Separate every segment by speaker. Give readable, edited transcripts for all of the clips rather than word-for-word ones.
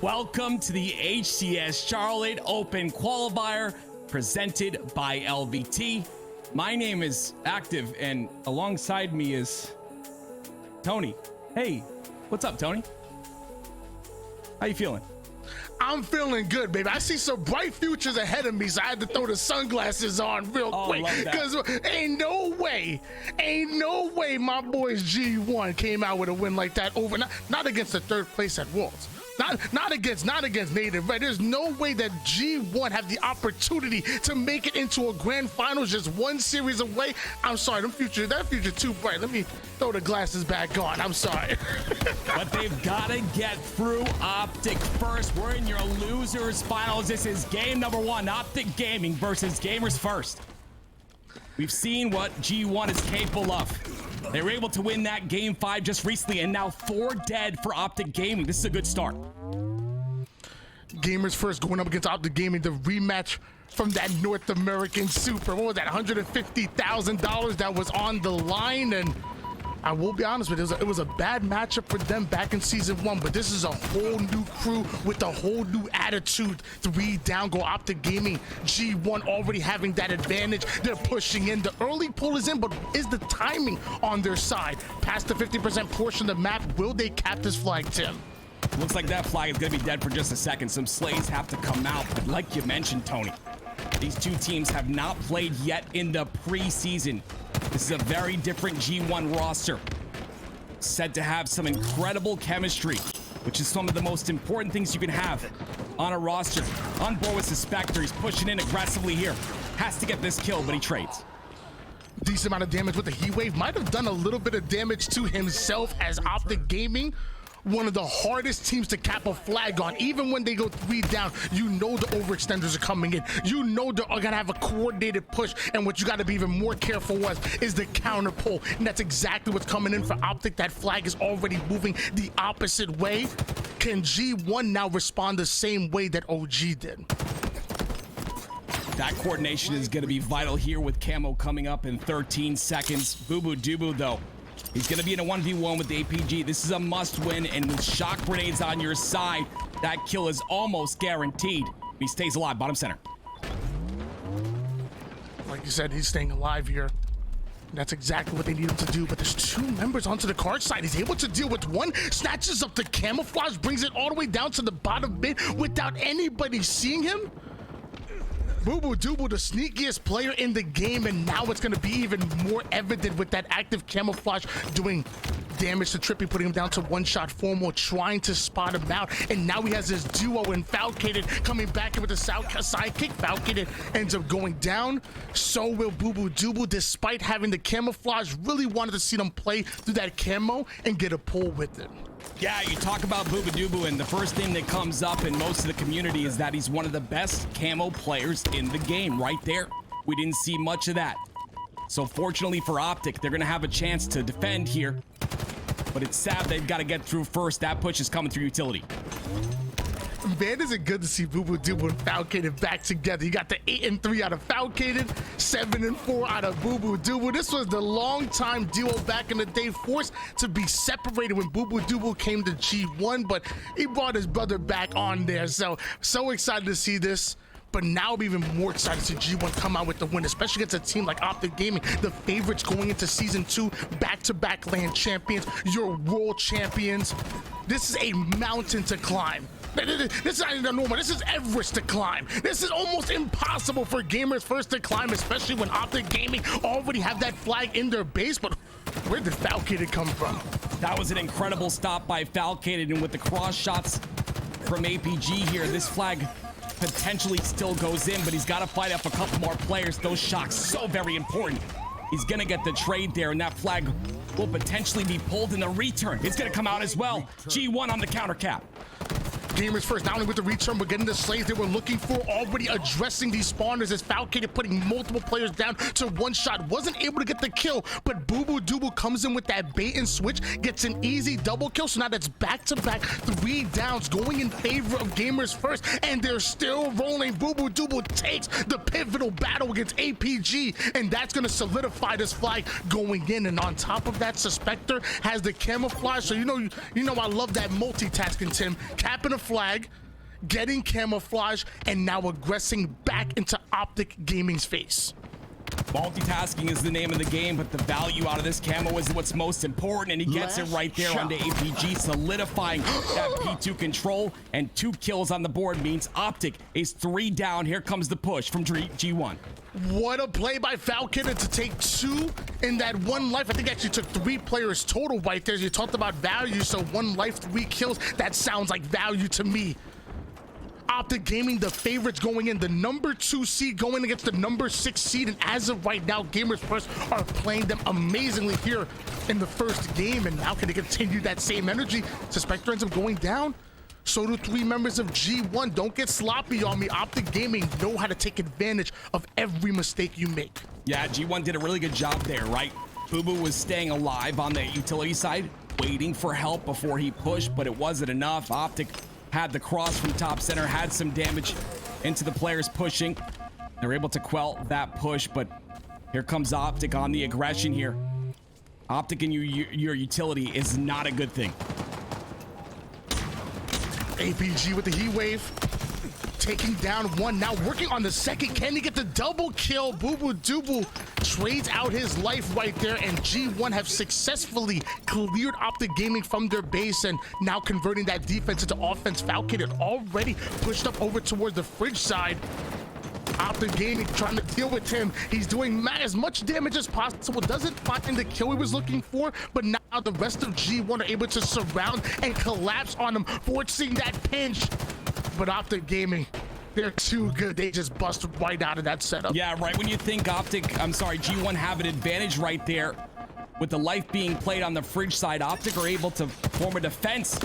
Speaker 1: Welcome to the HCS Charlotte Open Qualifier presented by LVT. My name is Active and alongside me is Tony. Hey, what's up, Tony? How you feeling?
Speaker 2: I'm feeling good, baby. I see some bright futures ahead of me, so I had to throw the sunglasses on real quick. Because ain't no way my boys G1 came out with a win like that over, not against the third place at Worlds. Not against Native Red. There's no way that G1 have the opportunity to make it into a grand finals just one series away. I'm sorry, that future too bright. Let me throw the glasses back on. I'm sorry.
Speaker 1: But they've got to get through OpTic first. We're in your losers finals. This is game number one, OpTic Gaming versus Gamers First. We've seen what G1 is capable of. They were able to win that game 5 just recently, and now 4 dead for OpTic Gaming. This is a good start.
Speaker 2: Gamers First going up against OpTic Gaming, the rematch from that North American Super. What was that, $150,000 that was on the line? And I will be honest with you, it was a bad matchup for them back in season 1, but this is a whole new crew with a whole new attitude. 3 down go OpTic Gaming. G1 already having that advantage. They're pushing in. The early pull is in, but is the timing on their side? Past the 50% portion of the map, will they cap this flag, Tim?
Speaker 1: Looks like that flag is going to be dead for just a second. Some slays have to come out, but like you mentioned, Tony, these two teams have not played yet in the preseason. This is a very different G1 roster, said to have some incredible chemistry, which is some of the most important things you can have on a roster. On board with Suspector, he's pushing in aggressively here. Has to get this kill, but he trades.
Speaker 2: Decent amount of damage with the heat wave. Might have done a little bit of damage to himself, as OpTic Gaming, one of the hardest teams to cap a flag on. Even when they go 3 down, you know the overextenders are coming in. You know they're gonna have a coordinated push, and what you gotta be even more careful with is the counter pull, and that's exactly what's coming in for OpTic. That flag is already moving the opposite way. Can G1 now respond the same way that OG did?
Speaker 1: That coordination is gonna be vital here with Camo coming up in 13 seconds. Bubu Dubu, though, he's going to be in a 1v1 with the APG. This is a must-win, and with shock grenades on your side, that kill is almost guaranteed. He stays alive, bottom center.
Speaker 2: Like you said, he's staying alive here. That's exactly what they need him to do, but there's 2 members onto the card side. He's able to deal with one, snatches up the camouflage, brings it all the way down to the bottom bit without anybody seeing him. Bubu Dubu, the sneakiest player in the game, and now it's going to be even more evident with that active camouflage doing damage to Trippy, putting him down to 1-shot formal, trying to spot him out. And now he has his duo in Falcated coming back in with the sidekick. Falcated ends up going down. So will Bubu Dubu, despite having the camouflage. Really wanted to see them play through that camo and get a pull with it.
Speaker 1: Yeah, you talk about Bubu Dubu, and the first thing that comes up in most of the community is that he's one of the best camo players in the game right there. We didn't see much of that. So fortunately for OpTic, they're going to have a chance to defend here. But it's sad they've got to get through first. That push is coming through utility.
Speaker 2: Man, is it good to see Bubu Dubu and Falcated back together. You got the 8-3 out of Falcated, 7-4 out of Bubu Dubu. This was the long-time duo back in the day, forced to be separated when Bubu Dubu came to G1, but he brought his brother back on there. So excited to see this. But now I'm even more excited to see G1 come out with the win, especially against a team like OpTic Gaming, the favorites going into season 2, back-to-back land champions, your world champions. This is a mountain to climb. This is not even normal. This is Everest to climb. This is almost impossible for Gamers First to climb, especially when OpTic Gaming already have that flag in their base. But where did Falcated come from?
Speaker 1: That was an incredible stop by Falcated, and with the cross shots from APG here, this flag potentially still goes in, but he's got to fight up a couple more players. Those shocks so very important. He's gonna get the trade there, and that flag will potentially be pulled in the return. It's gonna come out as well. G1 on the counter cap.
Speaker 2: Gamers First, not only with the return, but getting the slays they were looking for, already addressing these spawners as Falcated putting multiple players down to 1-shot. Wasn't able to get the kill, but Bubu Dubu comes in with that bait and switch, gets an easy double kill. So now that's back-to-back 3 downs going in favor of Gamers First, and they're still rolling. Bubu Dubu takes the pivotal battle against APG, and that's going to solidify this flag going in. And on top of that, Suspector has the camouflage, so you know I love that multitasking, Tim. Capping a the flag, getting camouflage, and now aggressing back into OpTic Gaming's face.
Speaker 1: Multitasking is the name of the game, but the value out of this camo is what's most important, and he gets it right there onto APG, solidifying that P2 control, and 2 kills on the board means OpTic is 3 down. Here comes the push from G1.
Speaker 2: What a play by Falcated to take 2 in that 1 life. I think actually took 3 players total right there. You talked about value, so 1 life, 3 kills. That sounds like value to me. OpTic Gaming, the favorites going in, the number 2 seed going against the number 6 seed, and as of right now, Gamers First are playing them amazingly here in the first game, and now can they continue that same energy? Suspector ends up going down. So do 3 members of G1. Don't get sloppy on me. OpTic Gaming know how to take advantage of every mistake you make.
Speaker 1: Yeah, G1 did a really good job there, right? Bubu was staying alive on the utility side, waiting for help before he pushed, but it wasn't enough. OpTic had the cross from top center, had some damage into the players pushing. They're able to quell that push, but here comes OpTic on the aggression here. OpTic in your utility is not a good thing.
Speaker 2: APG with the heat wave, taking down 1, now working on the second. Can he get the double kill? Bubu Dubu trades out his life right there, and G1 have successfully cleared OpTic Gaming from their base and now converting that defense into offense. Falcated already pushed up over towards the fridge side. OpTic Gaming trying to deal with him. He's doing as much damage as possible. Doesn't find the kill he was looking for, but now the rest of G1 are able to surround and collapse on him, forcing that pinch. But OpTic Gaming, they're too good. They just bust right out of that setup.
Speaker 1: Yeah, right when you think G1 have an advantage right there with the life being played on the fridge side, OpTic are able to form a defense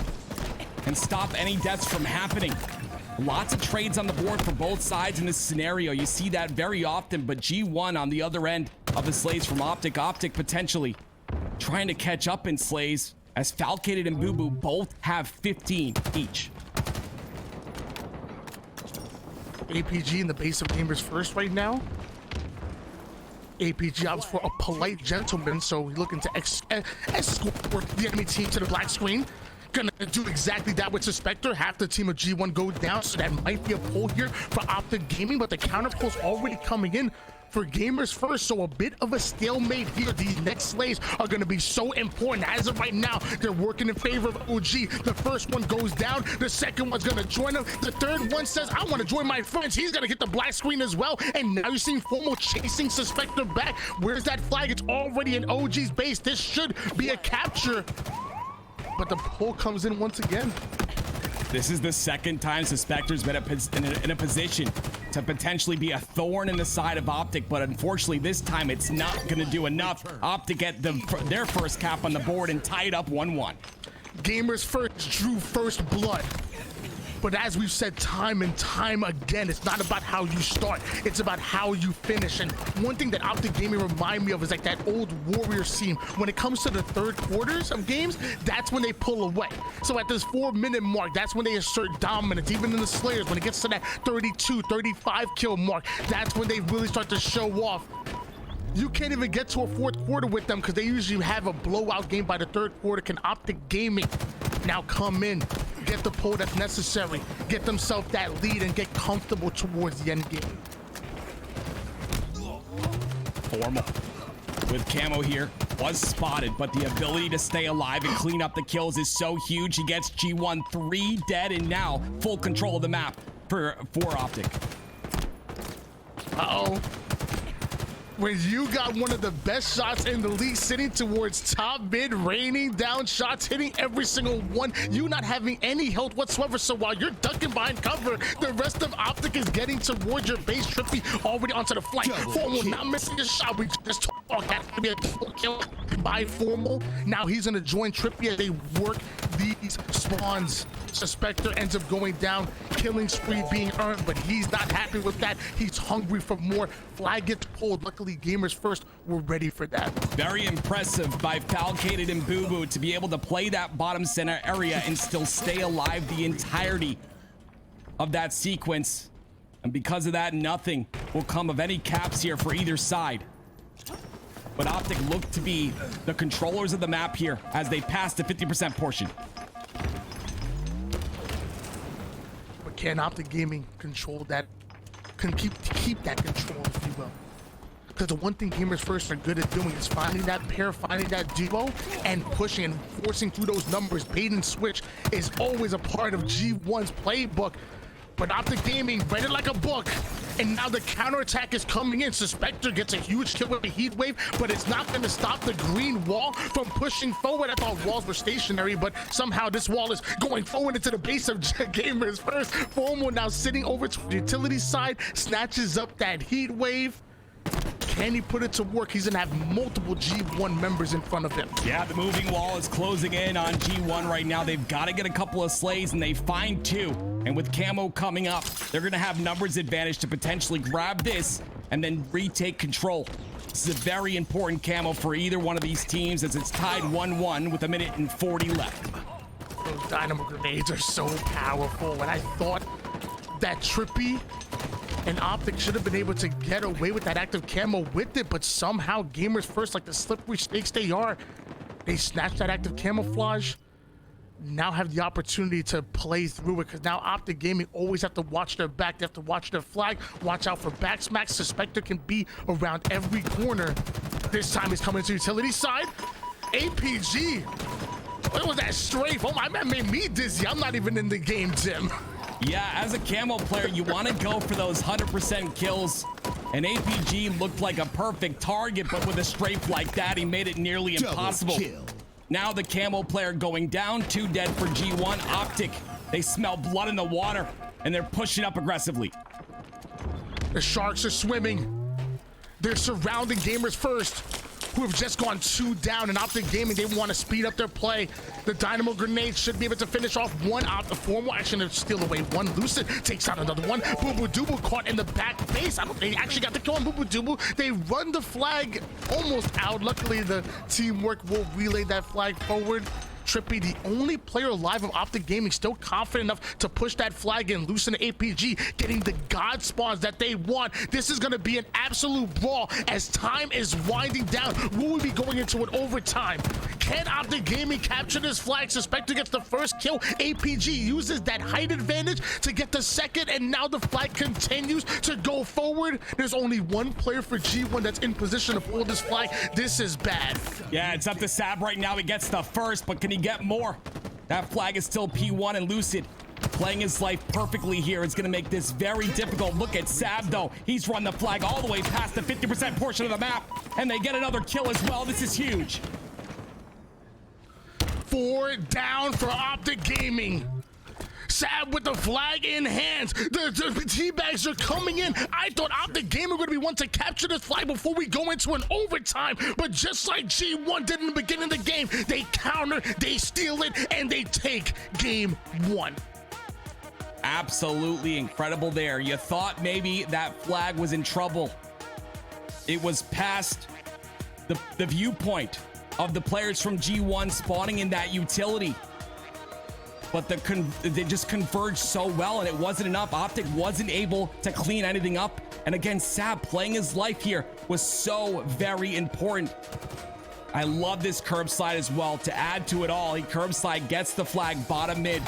Speaker 1: and stop any deaths from happening. Lots of trades on the board for both sides in this scenario. You see that very often, but G1 on the other end of the slays from OpTic. OpTic potentially trying to catch up in slays as Falcated and Bubu both have 15 each.
Speaker 2: APG in the base of Gamers First right now. APG opts for a polite gentleman, so he's looking to escort the enemy team to the black screen. Gonna do exactly that with Suspector. Half the team of G1 go down, so that might be a pull here for OpTic Gaming, but the counter pull's already coming in for Gamers First, so a bit of a stalemate here. These next slays are going to be so important. As of right now, they're working in favor of OG. The first one goes down, the second one's going to join them, the third one says, I want to join my friends. He's going to get the black screen as well, and now you're seeing Formal chasing Suspector back. Where's that flag? It's already in OG's base. This should be a capture, but the pull comes in once again.
Speaker 1: This is the second time Suspector's been in a position to potentially be a thorn in the side of OpTic, but unfortunately this time it's not going to do enough. OpTic get their first cap on the board and tie it up 1-1.
Speaker 2: Gamers First drew first blood. But as we've said time and time again, it's not about how you start, it's about how you finish. And one thing that OpTic Gaming remind me of is like that old Warrior scene. When it comes to the third quarters of games, that's when they pull away. So at this 4-minute mark, that's when they assert dominance. Even in the Slayers, when it gets to that 32, 35 kill mark, that's when they really start to show off. You can't even get to a fourth quarter with them because they usually have a blowout game by the third quarter. Can OpTic Gaming now come in, get the pull that's necessary, get themselves that lead, and get comfortable towards the end game?
Speaker 1: Formal with camo here was spotted, but the ability to stay alive and clean up the kills is so huge. He gets G1 3 dead, and now full control of the map for OpTic.
Speaker 2: Uh-oh. When you got one of the best shots in the league sitting towards top mid, raining down shots, hitting every single one, you not having any health whatsoever. So while you're ducking behind cover, the rest of OpTic is getting towards your base. Trippy already onto the flank. Formal not missing a shot. We just talked that to be a kill by Formal. Now he's gonna join Trippy as they work these spawns. Suspector ends up going down, killing spree being earned, but he's not happy with that. He's hungry for more. Flag gets pulled. Luckily, Gamers First were ready for that.
Speaker 1: Very impressive by Falcated and Bubu to be able to play that bottom center area and still stay alive the entirety of that sequence. And because of that, nothing will come of any caps here for either side. But OpTic look to be the controllers of the map here as they pass the 50% portion.
Speaker 2: Can OpTic Gaming control that? Can keep that control, if you will? Because the one thing Gamers First are good at doing is finding that pair, finding that duo, and pushing and forcing through those numbers. Bait and switch is always a part of G1's playbook. But OpTic Gaming read it like a book, and now the counterattack is coming in. Suspector gets a huge kill with a heat wave, but it's not going to stop the green wall from pushing forward. I thought walls were stationary, but somehow this wall is going forward into the base of Gamers First. Formal now sitting over to the utility side, snatches up that heat wave. Can he put it to work? He's gonna have multiple G1 members in front of him.
Speaker 1: Yeah, the moving wall is closing in on G1 right now. They've got to get a couple of slays, and they find two. And with camo coming up, they're gonna have numbers advantage to potentially grab this and then retake control. This is a very important camo for either one of these teams, as it's tied 1-1 with 1:40 left.
Speaker 2: Those dynamo grenades are so powerful, and I thought that Trippy and OpTic should have been able to get away with that active camo with it, but somehow Gamers First, like the slippery snakes they are, they snatched that active camouflage. Now have the opportunity to play through it, because now OpTic Gaming always have to watch their back. They have to watch their flag, watch out for back smacks. Suspector can be around every corner. This time he's coming to utility side. APG. What was that strafe? Oh my man, made me dizzy. I'm not even in the game, Tim.
Speaker 1: Yeah, as a camo player, you want to go for those 100% kills. And APG looked like a perfect target, but with a strafe like that, he made it nearly impossible. Now the camo player going down, 2 dead for G1. OpTic, they smell blood in the water, and they're pushing up aggressively.
Speaker 2: The Sharks are swimming. They're surrounding Gamers First, who have just gone 2 down. And OpTic Gaming, they want to speed up their play. The dynamo grenade should be able to finish off one. The formal action to steal away one. Lucid takes out another one. Bubu Dubu caught in the back base. They actually got the kill on Bubu Dubu. They run the flag almost out. Luckily, the teamwork will relay that flag forward. Trippy, the only player alive of OpTic Gaming, still confident enough to push that flag in. Lucid and APG getting the god spawns that they want. This is going to be an absolute brawl as time is winding down. Will we be going into an overtime? Can OpTic Gaming capture this flag? Suspector gets the first kill. APG uses that height advantage to get the second, and now the flag continues to go forward. There's only one player for G1 that's in position to pull this flag. This is bad.
Speaker 1: Yeah, it's up to Sab right now. He gets the first, but can he get more? That flag is still P1, and Lucid playing his life perfectly here. It's going to make this very difficult. Look at Sab, though. He's run the flag all the way past the 50% portion of the map, and they get another kill as well. This is huge.
Speaker 2: 4 down for OpTic Gaming. Sab with the flag in hands. The teabags are coming in. I thought OpTic Gaming were going to be one to capture this flag before we go into an overtime. But just like G1 did in the beginning of the game, they counter, they steal it, and they take game 1.
Speaker 1: Absolutely incredible there. You thought maybe that flag was in trouble. It was past the viewpoint of the players from G1 spawning in that utility. But they just converged so well, and it wasn't enough. OpTic wasn't able to clean anything up. And again, Sab playing his life here was so very important. I love this curb slide as well. To add to it all, he curb slide, gets the flag bottom mid,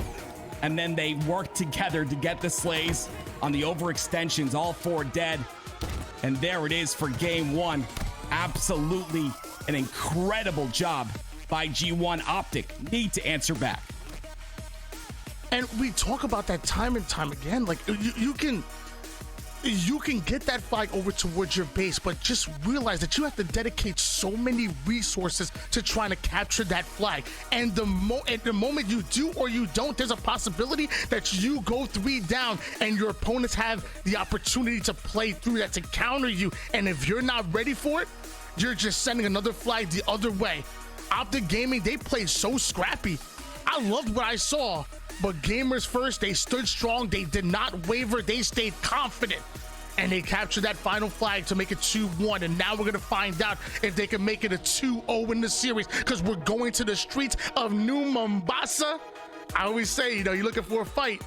Speaker 1: and then they work together to get the slays on the overextensions, all 4 dead. And there it is for game 1. Absolutely an incredible job by G1. OpTic need to answer back.
Speaker 2: And we talk about that time and time again. Like you can get that flag over towards your base, but just realize that you have to dedicate so many resources to trying to capture that flag. And the moment you do or you don't, there's a possibility that you go 3 down, and your opponents have the opportunity to play through that, to counter you. And if you're not ready for it, you're just sending another flag the other way. OpTic Gaming, they played so scrappy. I loved what I saw, but Gamers First, they stood strong. They did not waver. They stayed confident, and they captured that final flag to make it 2-1. And now we're going to find out if they can make it a 2-0 in the series, because we're going to the streets of New Mombasa. I always say, you're looking for a fight,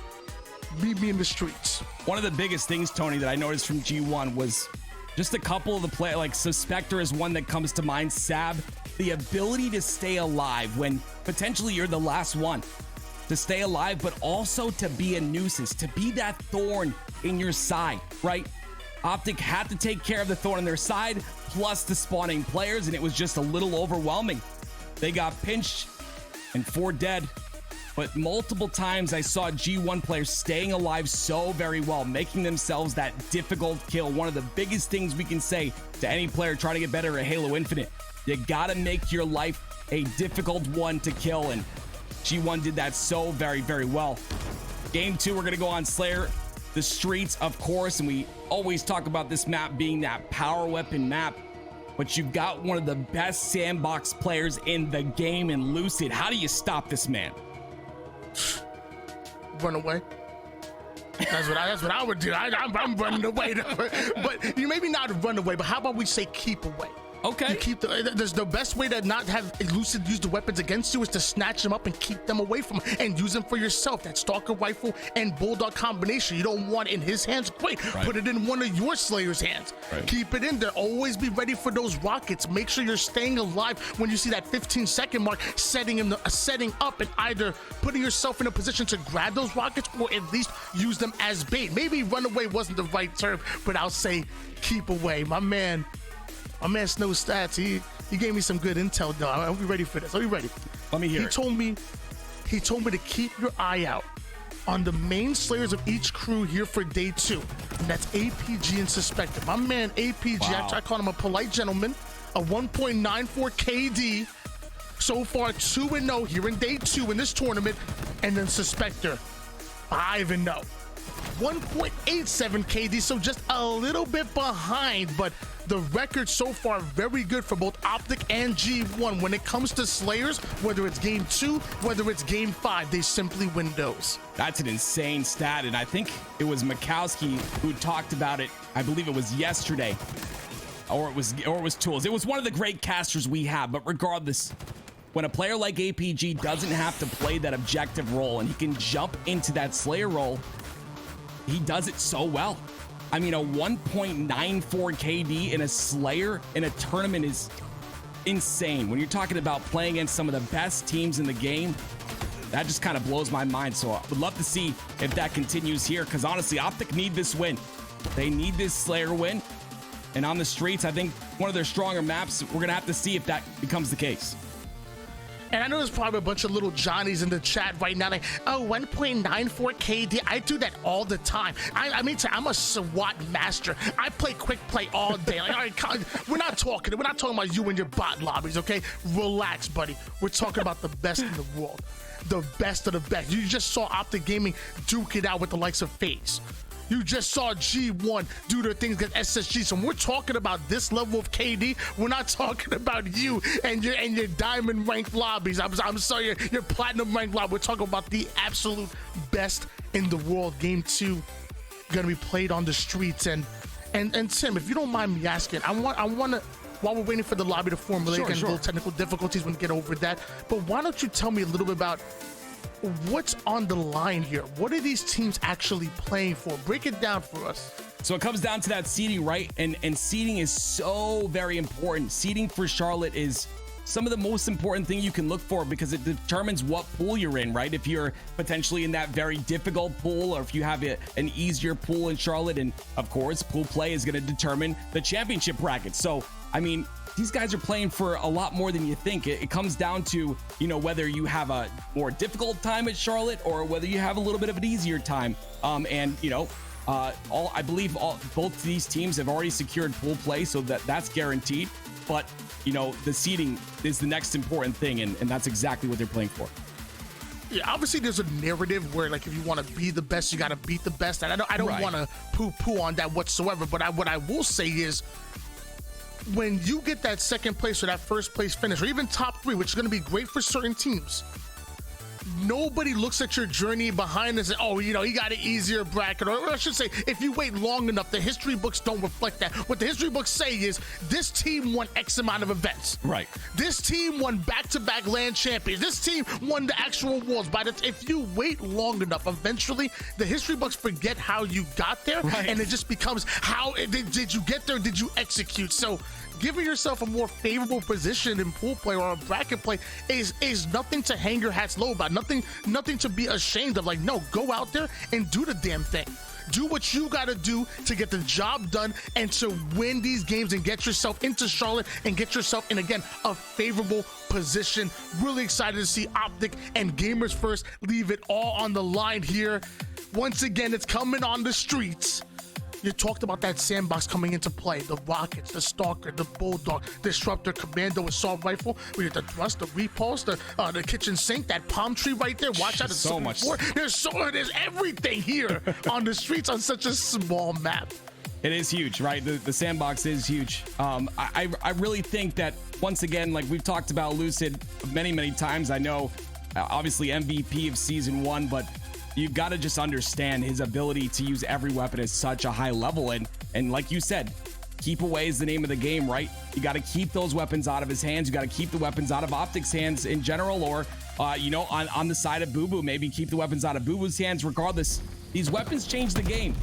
Speaker 2: meet me in the streets.
Speaker 1: One of the biggest things, Tony, that I noticed from G1 was just a couple of the play, like Suspector is one that comes to mind. Sab, the ability to stay alive when potentially you're the last one. to stay alive, but also to be a nuisance, to be that thorn in your side, right? OpTic had to take care of the thorn on their side, plus the spawning players, and it was just a little overwhelming. They got pinched and 4 dead, but multiple times I saw G1 players staying alive so very well, making themselves that difficult kill. One of the biggest things we can say to any player trying to get better at Halo Infinite, you gotta make your life a difficult one to kill, and G1 did that so very, very well. Game 2, we're gonna go on Slayer, the streets, of course, and we always talk about this map being that power weapon map, but you've got one of the best sandbox players in the game in Lucid. How do you stop this man?
Speaker 2: Run away. That's what I would do. I'm running away. But you maybe not run away, but how about we say keep away?
Speaker 1: Okay.
Speaker 2: You keep there's the best way to not have Lucid use the weapons against you is to snatch them up and keep them away from him and use them for yourself. That Stalker rifle and Bulldog combination. You don't want it in his hands. Great. Right. Put it in one of your Slayer's hands. Right. Keep it in there. Always be ready for those rockets. Make sure you're staying alive when you see that 15-second mark, setting up and either putting yourself in a position to grab those rockets or at least use them as bait. Maybe run away wasn't the right term, but I'll say keep away. My man Snow Stats, he gave me some good intel, though. I'll be ready for this. Are you ready?
Speaker 1: Let me hear it.
Speaker 2: He told me to keep your eye out on the main Slayers of each crew here for day 2. And that's APG and Suspector. My man APG, wow. I call him a polite gentleman, a 1.94 KD. So far 2-0 here in day 2 in this tournament. And then Suspector, 5-0. 1.87 KD, so just a little bit behind, but the record so far very good for both OpTic and G1 when it comes to Slayers, whether it's game 2, whether it's game 5, they simply win those.
Speaker 1: That's an insane stat, and I think it was Mikowski who talked about it. I believe it was yesterday, or it was Tools. It was one of the great casters we have, but regardless, when a player like APG doesn't have to play that objective role and he can jump into that Slayer role, he does it so well. I mean, a 1.94 KD in a Slayer in a tournament is insane. When you're talking about playing against some of the best teams in the game, that just kind of blows my mind. So I would love to see if that continues here, because honestly, OpTic need this win. They need this Slayer win. And on the streets, I think one of their stronger maps, we're going to have to see if that becomes the case.
Speaker 2: And I know there's probably a bunch of little Johnnies in the chat right now like, oh, 1.94 KD. I do that all the time. I mean, I'm a SWAT master. I play quick play all day. Like, all right, we're not talking about you and your bot lobbies, okay? Relax, buddy. We're talking about the best in the world. The best of the best. You just saw OpTic Gaming duke it out with the likes of FaZe. You just saw G1 do their things against SSG. So when we're talking about this level of KD, we're not talking about you and your diamond ranked lobbies. I'm sorry, your platinum ranked lobby. We're talking about the absolute best in the world. Game 2 gonna be played on the streets. And Tim, if you don't mind me asking, I want to, while we're waiting for the lobby to formulate and little technical difficulties when we get over that, but why don't you tell me a little bit about what's on the line here? What are these teams actually playing for? Break it down for us.
Speaker 1: So it comes down to that seeding, right? And seeding is so very important. Seeding for Charlotte is some of the most important thing you can look for because it determines what pool you're in, right? If you're potentially in that very difficult pool or if you have an easier pool in Charlotte. And of course, pool play is going to determine the championship bracket. So, I mean, these guys are playing for a lot more than you think. It comes down to, you know, whether you have a more difficult time at Charlotte or whether you have a little bit of an easier time. And, you know, I believe both these teams have already secured pool play, so that's guaranteed. But, you know, the seeding is the next important thing, and that's exactly what they're playing for.
Speaker 2: Yeah, obviously there's a narrative where, like, if you want to be the best, you got to beat the best. And I don't want to poo-poo on that whatsoever. But what I will say is, when you get that second place or that first place finish, or even top 3, which is going to be great for certain teams, nobody looks at your journey behind and says, oh, you know, you got an easier bracket. Or I should say, if you wait long enough, the history books don't reflect that. What the history books say is this team won X amount of events.
Speaker 1: Right.
Speaker 2: This team won back-to-back land champions. This team won the actual awards. If you wait long enough, eventually the history books forget how you got there, and it just becomes how did you get there? Did you execute? So giving yourself a more favorable position in pool play or a bracket play is nothing to hang your hats low about. Nothing to be ashamed of. Like, no, go out there and do the damn thing. Do what you got to do to get the job done and to win these games and get yourself into Charlotte and get yourself in, again, a favorable position. Really excited to see OpTic and Gamers First leave it all on the line here. Once again, it's coming on the streets. You talked about that sandbox coming into play. The rockets, the stalker, the bulldog, disruptor, commando, assault rifle. We had the thrust, the repulse, the kitchen sink, that palm tree right there. Watch out, it's
Speaker 1: so much.
Speaker 2: There's everything here on the streets on such a small map.
Speaker 1: It is huge, right? The sandbox is huge. I really think that, once again, like we've talked about Lucid many times. I know, obviously MVP of season 1, but you've got to just understand his ability to use every weapon at such a high level. And like you said, keep away is the name of the game, right? You got to keep those weapons out of his hands. You got to keep the weapons out of OpTic's hands in general, or, you know, on the side of Bubu, maybe keep the weapons out of Bubu's hands. Regardless, these weapons change the game.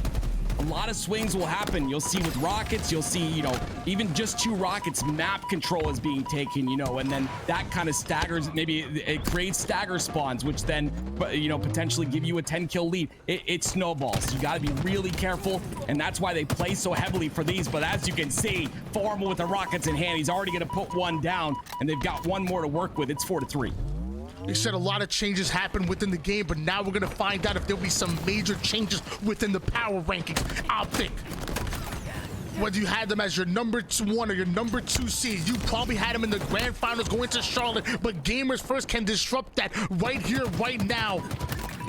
Speaker 1: A lot of swings will happen. You'll see with rockets, you'll see, you know, even just 2 rockets, map control is being taken, you know, and then that kind of staggers, maybe it creates stagger spawns, which then, you know, potentially give you a 10-kill lead. It snowballs. You got to be really careful, and that's why they play so heavily for these. But as you can see, Formal with the rockets in hand, he's already going to put one down, and they've got one more to work with. It's 4-3.
Speaker 2: You said a lot of changes happened within the game, but now we're going to find out if there'll be some major changes within the power rankings. OpTic, whether you had them as your number 1 or your number 2 seed, you probably had them in the grand finals going to Charlotte, but Gamers First can disrupt that right here, right now.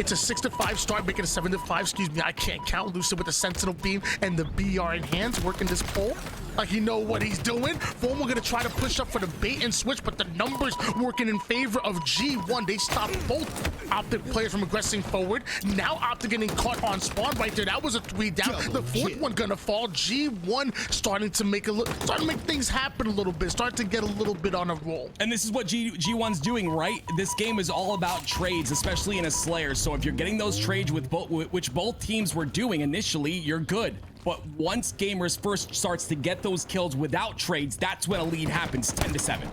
Speaker 2: It's a 6-5 start, making a 7-5. Excuse me, I can't count. Lucid with the Sentinel Beam and the BR in hands, working this pole like he know what he's doing. Formal gonna try to push up for the bait and switch, but the numbers working in favor of G1. They stopped both OpTic players from aggressing forward. Now OpTic getting caught on spawn right there. That was a 3 down. The 4th one gonna fall. G1 starting to make things happen a little bit, starting to get a little bit on a roll.
Speaker 1: And this is what G1's doing, right? This game is all about trades, especially in a Slayer. So if you're getting those trades with which both teams were doing initially, you're good. But once Gamers First starts to get those kills without trades, that's when a lead happens. 10-7.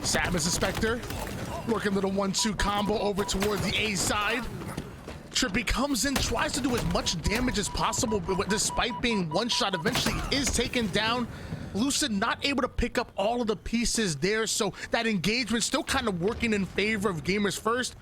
Speaker 2: Sam is Suspector, working a little 1-2 combo over towards the A side. Trippy comes in, tries to do as much damage as possible, but despite being one shot, eventually is taken down. Lucid not able to pick up all of the pieces there, so that engagement still kind of working in favor of Gamers First,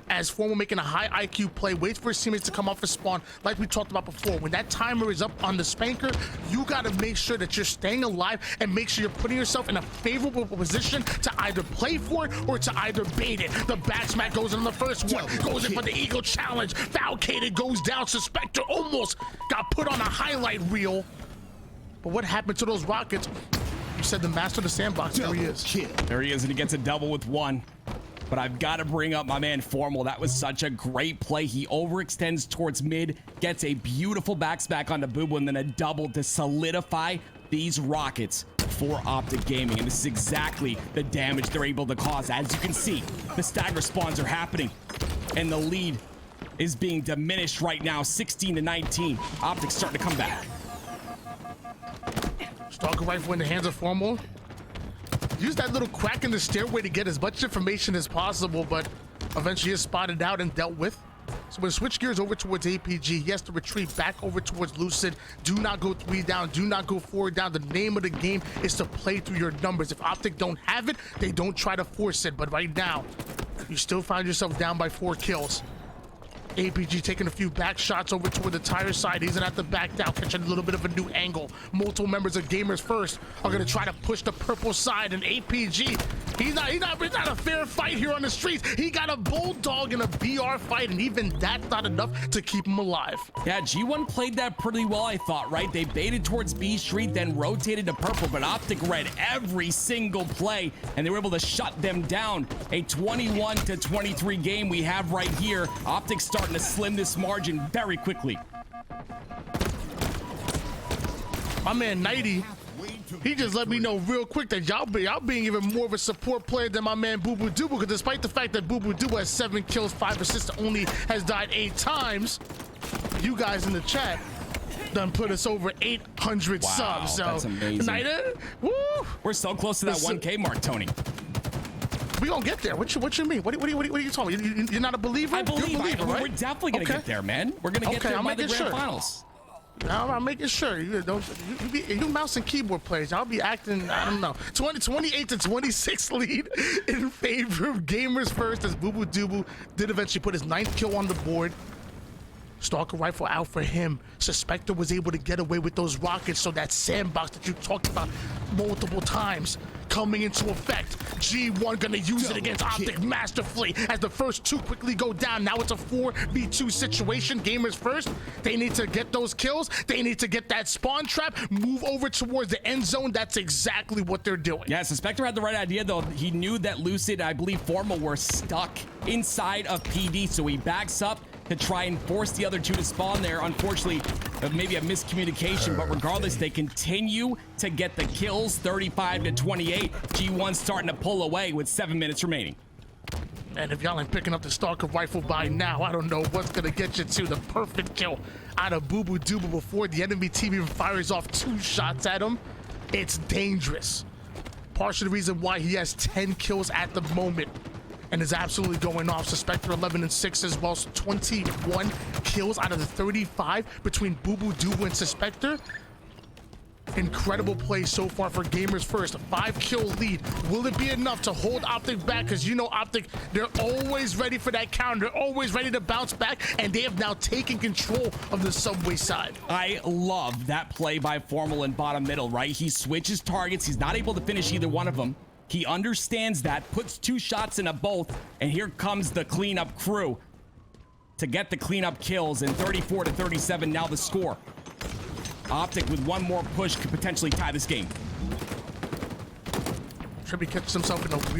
Speaker 2: as Formal making a high IQ play, waits for his teammates to come off his spawn. Like we talked about before, when that timer is up on the spanker, you got to make sure that you're staying alive and make sure you're putting yourself in a favorable position to either play for it or to either bait it. The back smack goes in the first one, goes in for the Eagle challenge. Falcated goes down. Suspector almost got put on a highlight reel. But what happened to those rockets? You said the master of the sandbox. There he is.
Speaker 1: There he is, and he gets a double with 1. But I've got to bring up my man Formal. That was such a great play. He overextends towards mid, gets a beautiful backsmack onto Bubu, and then a double to solidify these rockets for OpTic Gaming. And this is exactly the damage they're able to cause. As you can see, the stagger spawns are happening, and the lead is being diminished right now, 16-19. OpTic's starting to come back.
Speaker 2: Stalker rifle in the hands of Formal. Use that little crack in the stairway to get as much information as possible, but eventually is spotted out and dealt with. So we'll switch gears over towards APG. He has to retreat back over towards Lucid. Do not go 3 down. Do not go 4 down. The name of the game is to play through your numbers. If OpTic don't have it, they don't try to force it. But right now, you still find yourself down by 4 kills. APG taking a few back shots over toward the tire side. He's gonna have to back down, catching a little bit of a new angle. Multiple members of Gamers First are gonna try to push the purple side, and APG, it's not a fair fight here on the streets. He got a bulldog in a BR fight, and even that's not enough to keep him alive.
Speaker 1: Yeah, G1 played that pretty well, I thought, right? They baited towards B Street, then rotated to purple, but OpTic read every single play, and they were able to shut them down. A 21-23 game we have right here. OpTic starting to slim this margin very quickly.
Speaker 2: My man 90, he just let me know real quick that y'all being even more of a support player than my man Bubu Dubu, because despite the fact that Bubu Dubu has 7 kills, 5 assists, only has died 8 times, you guys in the chat done put us over 800 subs. So
Speaker 1: that's amazing.
Speaker 2: 90, woo!
Speaker 1: We're so close to that 1K mark, Tony.
Speaker 2: We gonna get there. What you mean? What are you talking about? You're not a believer?
Speaker 1: I believe.
Speaker 2: You're a believer, right?
Speaker 1: We're definitely gonna get there, man. We're gonna get there by the grand finals.
Speaker 2: I'm making sure. You mouse and keyboard players, I'll be acting, I don't know. 28 to 26 lead in favor of Gamers First as Bubu Dubu did eventually put his 9th kill on the board. Stalker rifle out for him. Suspector was able to get away with those rockets, so that sandbox that you talked about multiple times coming into effect. G1 gonna use it against OpTic masterfully as the first 2 quickly go down. Now it's a 4v2 situation. Gamers First, they need to get those kills. They need to get that spawn trap, move over towards the end zone. That's exactly what they're doing.
Speaker 1: Yeah, Suspector had the right idea, though. He knew that Lucid, I believe Formal, were stuck inside of PD, so he backs up to try and force the other 2 to spawn there. Unfortunately, maybe a miscommunication, but regardless, they continue to get the kills. 35 to 28. G1 starting to pull away with 7 minutes remaining.
Speaker 2: And if y'all ain't picking up the Stalker rifle by now, I don't know what's gonna get you to the perfect kill out of Bubu Dubu before the enemy team even fires off 2 shots at him. It's dangerous. Partially the reason why he has 10 kills at the moment and is absolutely going off. Suspector 11 and 6 as well, so 21 kills out of the 35 between Bubu Dubu and Suspector. Incredible play so far for Gamers First. A 5-kill lead. Will it be enough to hold OpTic back? Because you know OpTic, they're always ready for that counter. They're always ready to bounce back, and they have now taken control of the subway side.
Speaker 1: I love that play by Formal in bottom middle, right? He switches targets. He's not able to finish either one of them. He understands that, puts 2 shots into both, and here comes the cleanup crew to get the cleanup kills, and 34 to 37 now the score. OpTic with 1 more push could potentially tie this game.
Speaker 2: Trippy catches himself in a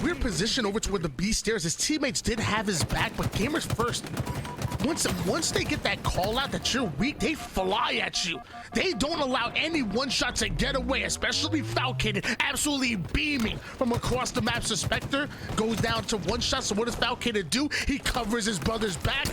Speaker 2: weird position over toward the B stairs. His teammates did have his back, but Gamers First, once they get that call out that you're weak, they fly at you. They don't allow any one-shot to get away, especially Falcated, absolutely beaming from across the map. Suspector goes down to 1 shot, so what does Falcated do? He covers his brother's back.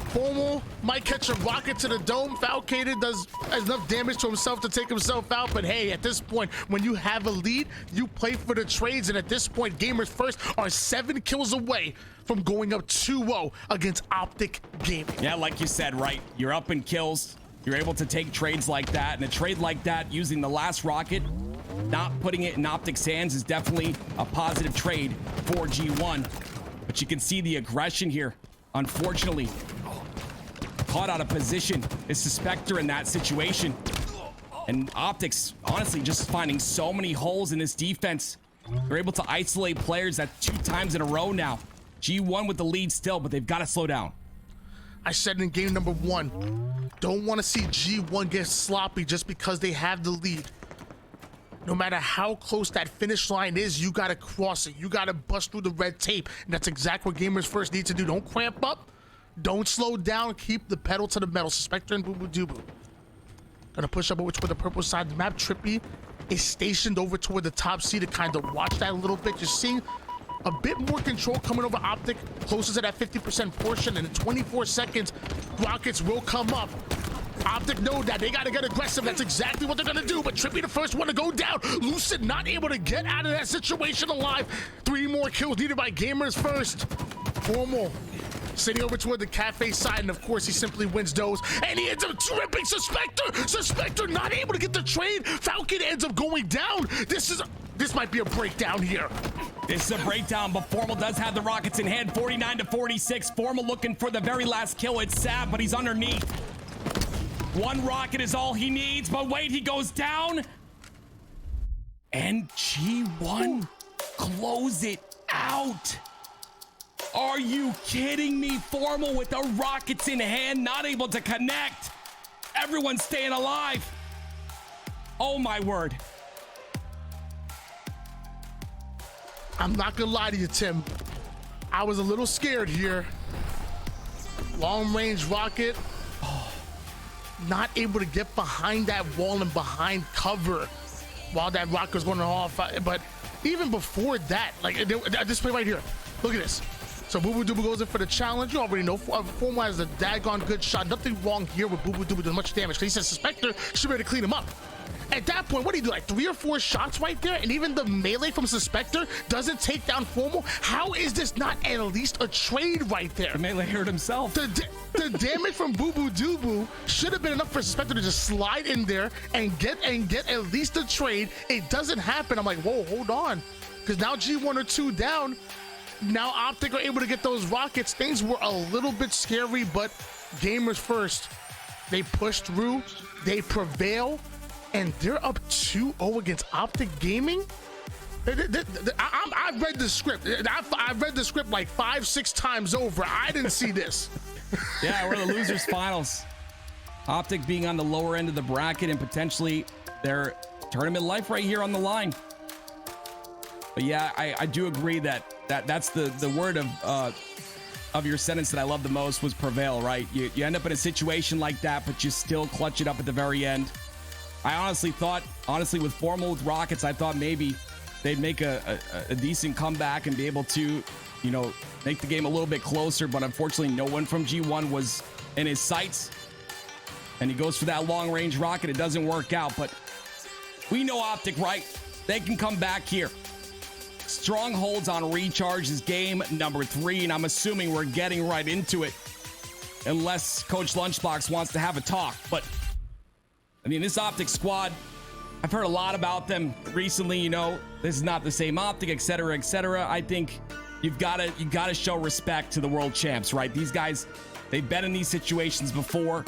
Speaker 2: Formal might catch a rocket to the dome. Falcated does enough damage to himself to take himself out, but hey, at this point, when you have a lead, you play for the trades, and at this point, Gamers First are 7 kills away from going up 2-0 against OpTic Gaming.
Speaker 1: Yeah, like you said, right? You're up in kills. You're able to take trades like that, and a trade like that using the last rocket, not putting it in OpTic's hands, is definitely a positive trade for G1. But you can see the aggression here. Unfortunately, caught out of position is Suspector in that situation. And OpTic's honestly just finding so many holes in this defense. They're able to isolate players that 2 times in a row now. G1 with the lead still, but they've got to slow down.
Speaker 2: I said in game number 1, don't want to see G1 get sloppy just because they have the lead. No matter how close that finish line is, you got to cross it. You got to bust through the red tape. And that's exactly what Gamers First need to do. Don't cramp up. Don't slow down. Keep the pedal to the metal. Suspector and Bubu Dubu gonna push up over toward the purple side of the map. Trippy is stationed over toward the top C to kind of watch that a little bit. You're seeing a bit more control coming over OpTic, closer to that 50% portion, and in 24 seconds, rockets will come up. OpTic know that they gotta get aggressive. That's exactly what they're gonna do, but Trippy the first one to go down. Lucid not able to get out of that situation alive. 3 more kills needed by Gamers First. Formal sitting over toward the cafe side, and of course he simply wins those, and he ends up tripping Suspector. Suspector not able to get the trade. Falcon ends up going down. This might be a breakdown here.
Speaker 1: This is a breakdown, but Formal does have the rockets in hand. 49 to 46. Formal looking for the very last kill. It's Sab, but he's underneath. 1 rocket is all he needs, but wait, he goes down. And G1 close it out. Are you kidding me? Formal with the rockets in hand, not able to connect. Everyone's staying alive. Oh my word.
Speaker 2: I'm not gonna lie to you, Tim. I was a little scared here. Long range rocket. Not able to get behind that wall and behind cover while that rocket was going off. But even before that, like this play right here, look at this. So Bubu Dubu goes in for the challenge. You already know Formal has a daggone good shot. Nothing wrong here with Bubu Dubu doing much damage. Because he says Suspector should be able to clean him up. At that point, what do you do? Like 3 or 4 shots right there, and even the melee from Suspector doesn't take down Formal. How is this not at least a trade right there?
Speaker 1: The melee hurt himself.
Speaker 2: The damage from bubu dubu should have been enough for Suspector to just slide in there and get at least a trade. It doesn't happen. I'm like, whoa, hold on, because now G1 are 2 down. Now OpTic are able to get those rockets. Things were a little bit scary, but Gamers first. They push through, they prevail, and they're up 2-0 against OpTic Gaming. I read the script. I read the script like 5-6 times over. I didn't see this.
Speaker 1: Yeah, we're the losers finals. OpTic being on the lower end of the bracket and potentially their tournament life right here on the line. But yeah, I do agree that's the word of your sentence that I love the most was prevail, right? You end up in a situation like that, but you still clutch it up at the very end. I honestly thought, with Formal with Rockets, I thought maybe they'd make a decent comeback and be able to, you know, make the game a little bit closer, but unfortunately no one from G1 was in his sights. And he goes for that long range rocket. It doesn't work out, but we know OpTic, right? They can come back here. Strongholds on recharge is game number 3, and I'm assuming we're getting right into it unless Coach Lunchbox wants to have a talk. But I mean, this OpTic squad, I've heard a lot about them recently. You know, this is not the same OpTic, etc., etc. I think you gotta show respect to the world champs, right? These guys, they've been in these situations before,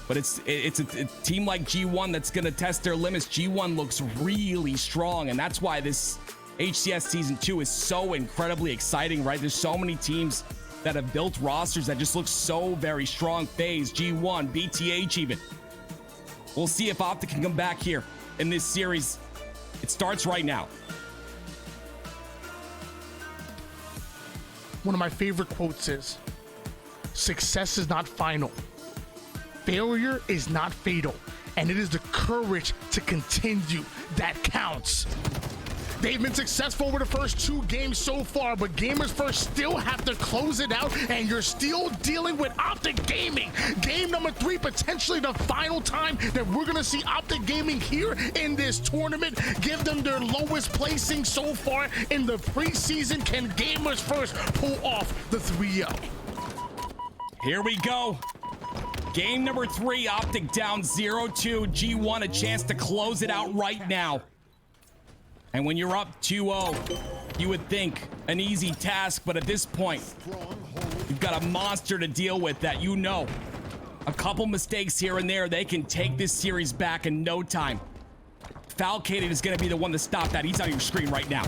Speaker 1: but it's a team like G1 that's gonna test their limits. G1 looks really strong, and that's why this HCS Season 2 is so incredibly exciting, right? There's so many teams that have built rosters that just look so very strong. FaZe, G1, BTH even. We'll see if OpTic can come back here in this series. It starts right now.
Speaker 2: One of my favorite quotes is, "Success is not final. Failure is not fatal. And it is the courage to continue that counts." They've been successful over the first 2 games so far, but Gamers First still have to close it out, and you're still dealing with OpTic Gaming. Game number 3, potentially the final time that we're gonna see OpTic Gaming here in this tournament. Give them their lowest placing so far in the preseason. Can Gamers First pull off the 3-0?
Speaker 1: Here we go. Game number 3, OpTic down 0-2. G1 a chance to close it out right now. And when you're up 2-0, you would think an easy task, but at this point, you've got a monster to deal with that you know. A couple mistakes here and there, they can take this series back in no time. Falcated is going to be the one to stop that. He's on your screen right now.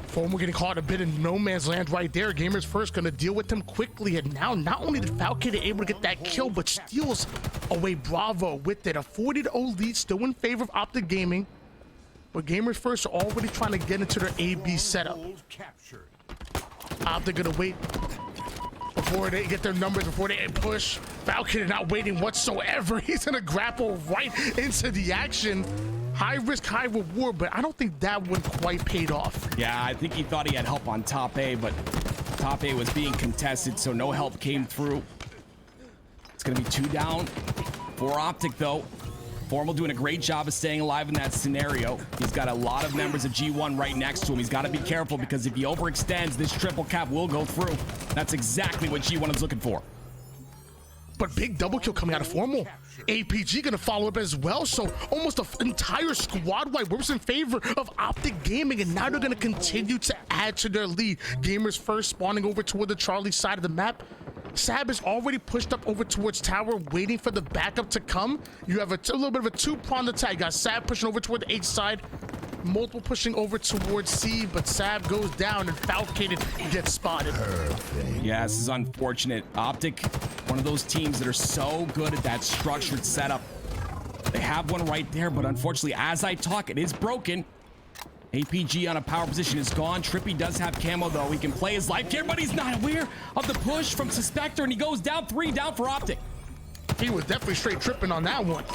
Speaker 2: Formal getting caught a bit in no man's land right there. Gamers First gonna deal with them quickly, and now not only did Falcated able to get that kill, but steals away Bravo with it. A 40-0 lead still in favor of OpTic Gaming, but Gamers First are already trying to get into their AB setup. OpTic gonna wait before they get their numbers, before they push. Falcated not waiting whatsoever. He's gonna grapple right into the action. High risk, high reward, but I don't think that one quite paid off.
Speaker 1: Yeah, I think he thought he had help on top A, but top A was being contested, so no help came through. It's gonna be 2 down for OpTic though. Formal doing a great job of staying alive in that scenario. He's got a lot of members of G1 right next to him. He's got to be careful, because if he overextends, this triple cap will go through. That's exactly what G1 is looking for.
Speaker 2: But big double kill coming out of Formal. APG gonna follow up as well, so almost an entire squad wide works in favor of OpTic Gaming, and now they're gonna continue to add to their lead. Gamers First spawning over toward the Charlie side of the map. Sab is already pushed up over towards tower, waiting for the backup to come. You have a little bit of a 2-pronged attack. You got Sab pushing over toward the H side, multiple pushing over towards C, but Sab goes down and Falcated gets spotted.
Speaker 1: Yeah, this is unfortunate. OpTic, one of those teams that are so good at that structured setup. They have one right there, but unfortunately, as I talk, it is broken. APG on a power position is gone. Trippy does have camo though. He can play his life here, but he's not aware of the push from Suspector, and he goes down 3 down for OpTic.
Speaker 2: He was definitely straight tripping on that one.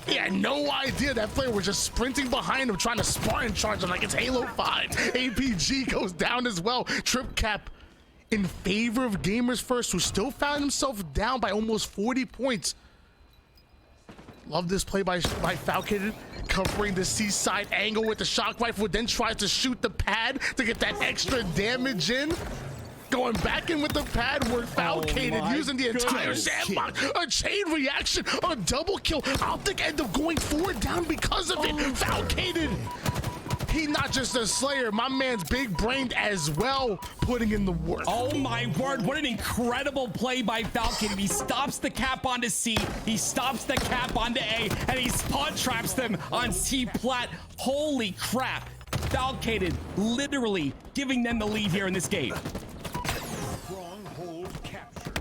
Speaker 2: He had no idea that player was just sprinting behind him, trying to Spartan charge him like it's Halo 5. APG goes down as well. Trip cap in favor of Gamers First, who still found himself down by almost 40 points. Love this play by Falcated, covering the seaside angle with the shock rifle, then tries to shoot the pad to get that extra damage in. Going back in with the pad work, Falcated using the entire sandbox. A chain reaction, a double kill. OpTic end up going 4 down because of it. Falcated, he not just a slayer, my man's big brained as well, putting in the work.
Speaker 1: Oh my word, what an incredible play by Falcated. He stops the cap onto C, he stops the cap onto A, and he spot traps them on C plat. Holy crap. Falcated literally giving them the lead here in this game.
Speaker 3: Stronghold captured.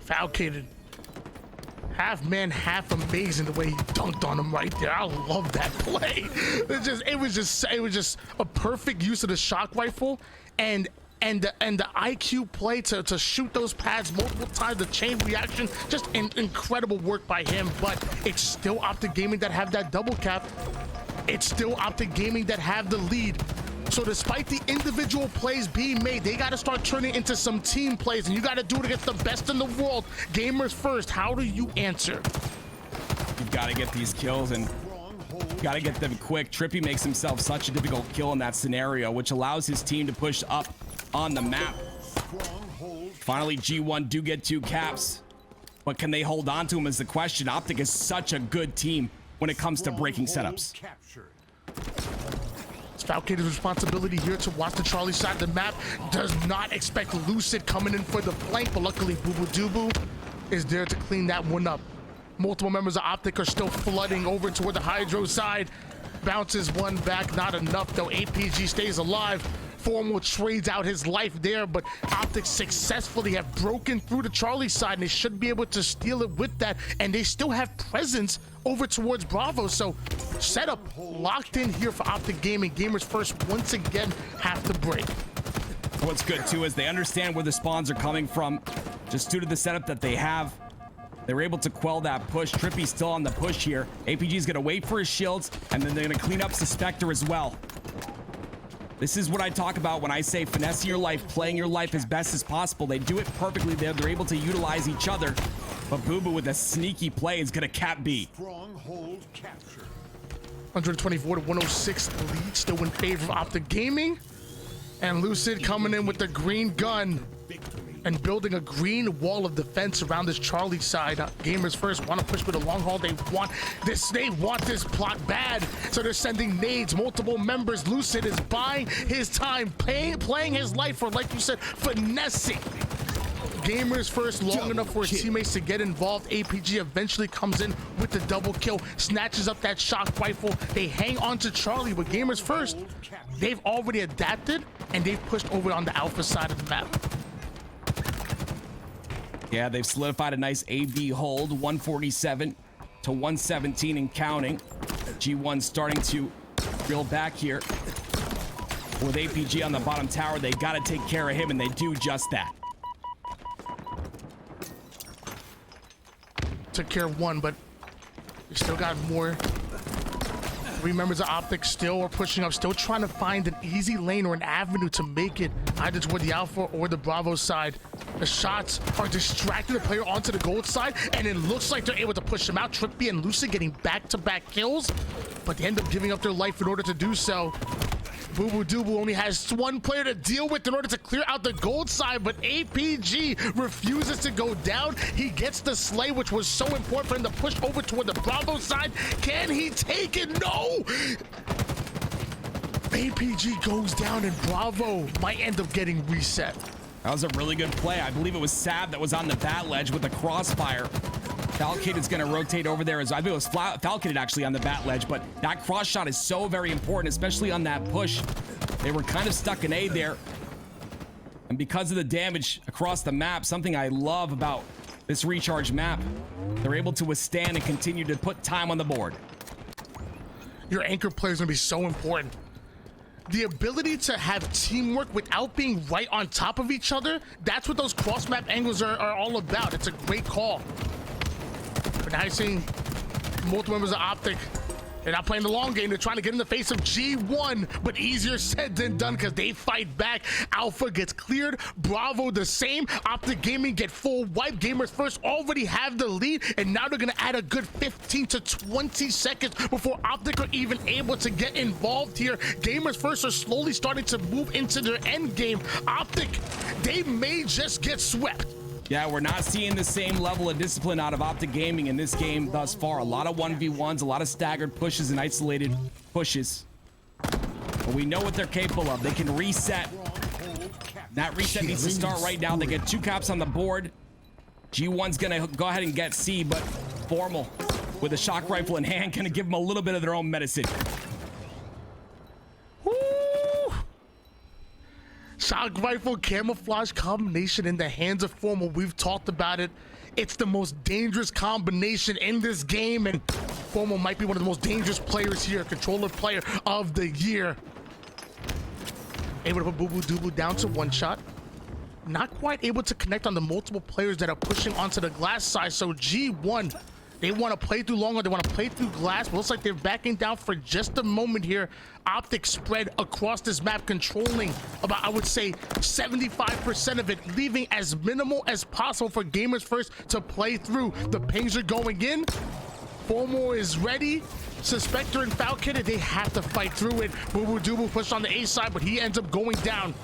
Speaker 2: Falcated, half man, half amazing the way he dunked on him right there. I love that play. It was just a perfect use of the shock rifle and the IQ play to shoot those pads multiple times. The chain reaction, just incredible work by him. But it's still OpTic Gaming that have that double cap. It's still OpTic Gaming that have the lead. So despite the individual plays being made, they got to start turning into some team plays, and you got to do it against the best in the world. Gamers first. How do you answer?
Speaker 1: You've got to get these kills and got to get them quick. Trippy makes himself such a difficult kill in that scenario, which allows his team to push up on the map. Finally, G1 do get 2 caps, but can they hold on to him is the question. OpTic is such a good team when it comes to breaking setups.
Speaker 2: It's Falcated's responsibility here to watch the Charlie side of the map. Does not expect Lucid coming in for the flank, but luckily bubu dubu is there to clean that one up. Multiple members of OpTic are still flooding over toward the Hydro side. Bounces one back, not enough though. APG stays alive. Formal trades out his life there, but OpTic successfully have broken through the Charlie side, and they should be able to steal it with that, and they still have presence over towards Bravo. So setup locked in here for OpTic Gaming. Gamers first once again have to break.
Speaker 1: What's good too is they understand where the spawns are coming from, just due to the setup that they have. They're able to quell that push. Trippy's still on the push here. APG's gonna wait for his shields, and then they're gonna clean up Suspector as well. This is what I talk about when I say finessing your life, playing your life as best as possible. They do it perfectly there. They're able to utilize each other. But bubu with a sneaky play is gonna cap B.
Speaker 3: Stronghold captured.
Speaker 2: 124 to 106 lead, still in favor of OpTic Gaming. And Lucid coming in with the green gun and building a green wall of defense around this Charlie side. Gamers first want to push with a long haul. They want this plot bad, so they're sending nades. Multiple members. Lucid is buying his time, playing his life, or like you said, finessing. Gamers first long enough for his teammates to get involved. APG eventually comes in with the double kill, snatches up that shock rifle. They hang on to Charlie, but Gamers first, they've already adapted and they've pushed over on the alpha side of the map.
Speaker 1: Yeah, they've solidified a nice AB hold, 147 to 117 and counting. G1 starting to reel back here. With APG on the bottom tower, they got to take care of him, and they do just that.
Speaker 2: Took care of one, but we still got more. 3 members of OpTic still are pushing up, still trying to find an easy lane or an avenue to make it either toward the Alpha or the Bravo side. The shots are distracting the player onto the gold side, and it looks like they're able to push them out. Trippy and Lucid getting back-to-back kills, but they end up giving up their life in order to do so. Bubu Dubu only has 1 player to deal with in order to clear out the gold side, but APG refuses to go down. He gets the slay, which was so important for him to push over toward the Bravo side. Can he take it? No! APG goes down, and Bravo might end up getting reset.
Speaker 1: That was a really good play. I believe it was Sab that was on the bat ledge with the crossfire. Falcated's going to rotate over there. I think it was Falcated actually on the bat ledge, but that cross shot is so very important, especially on that push. They were kind of stuck in A there. And because of the damage across the map, something I love about this recharge map, they're able to withstand and continue to put time on the board.
Speaker 2: Your anchor player is going to be so important. The ability to have teamwork without being right on top of each other, that's what those cross-map angles are all about. It's a great call. But now you're seeing multiple members of OpTic They're not playing the long game. They're trying to get in the face of G1, but easier said than done because they fight back. Alpha gets cleared. Bravo the same. OpTic Gaming get full wipe. Gamers First already have the lead, and now they're going to add a good 15 to 20 seconds before OpTic are even able to get involved here. Gamers First are slowly starting to move into their end game. OpTic, they may just get swept.
Speaker 1: Yeah, we're not seeing the same level of discipline out of OpTic Gaming in this game thus far. A lot of 1v1s, a lot of staggered pushes and isolated pushes. But we know what they're capable of. They can reset. That reset needs to start right now. They get 2 caps on the board. G1's gonna go ahead and get C, but Formal with a shock rifle in hand, gonna give them a little bit of their own medicine.
Speaker 2: Shock rifle camouflage combination in the hands of Formal. We've talked about it. It's the most dangerous combination in this game, and Formal might be one of the most dangerous players here. Controller player of the year. Able to put bubu dubu down to 1 shot. Not quite able to connect on the multiple players that are pushing onto the glass side. So G1, they want to play through longer. They want to play through glass, but looks like they're backing down for just a moment here. OpTic spread across this map, controlling about, I would say, 75% of it, leaving as minimal as possible for Gamers First to play through. The pings are going in. Formal is ready. Suspector and Falcated, they have to fight through it. Bubu Dubu pushed on the A side, but he ends up going down.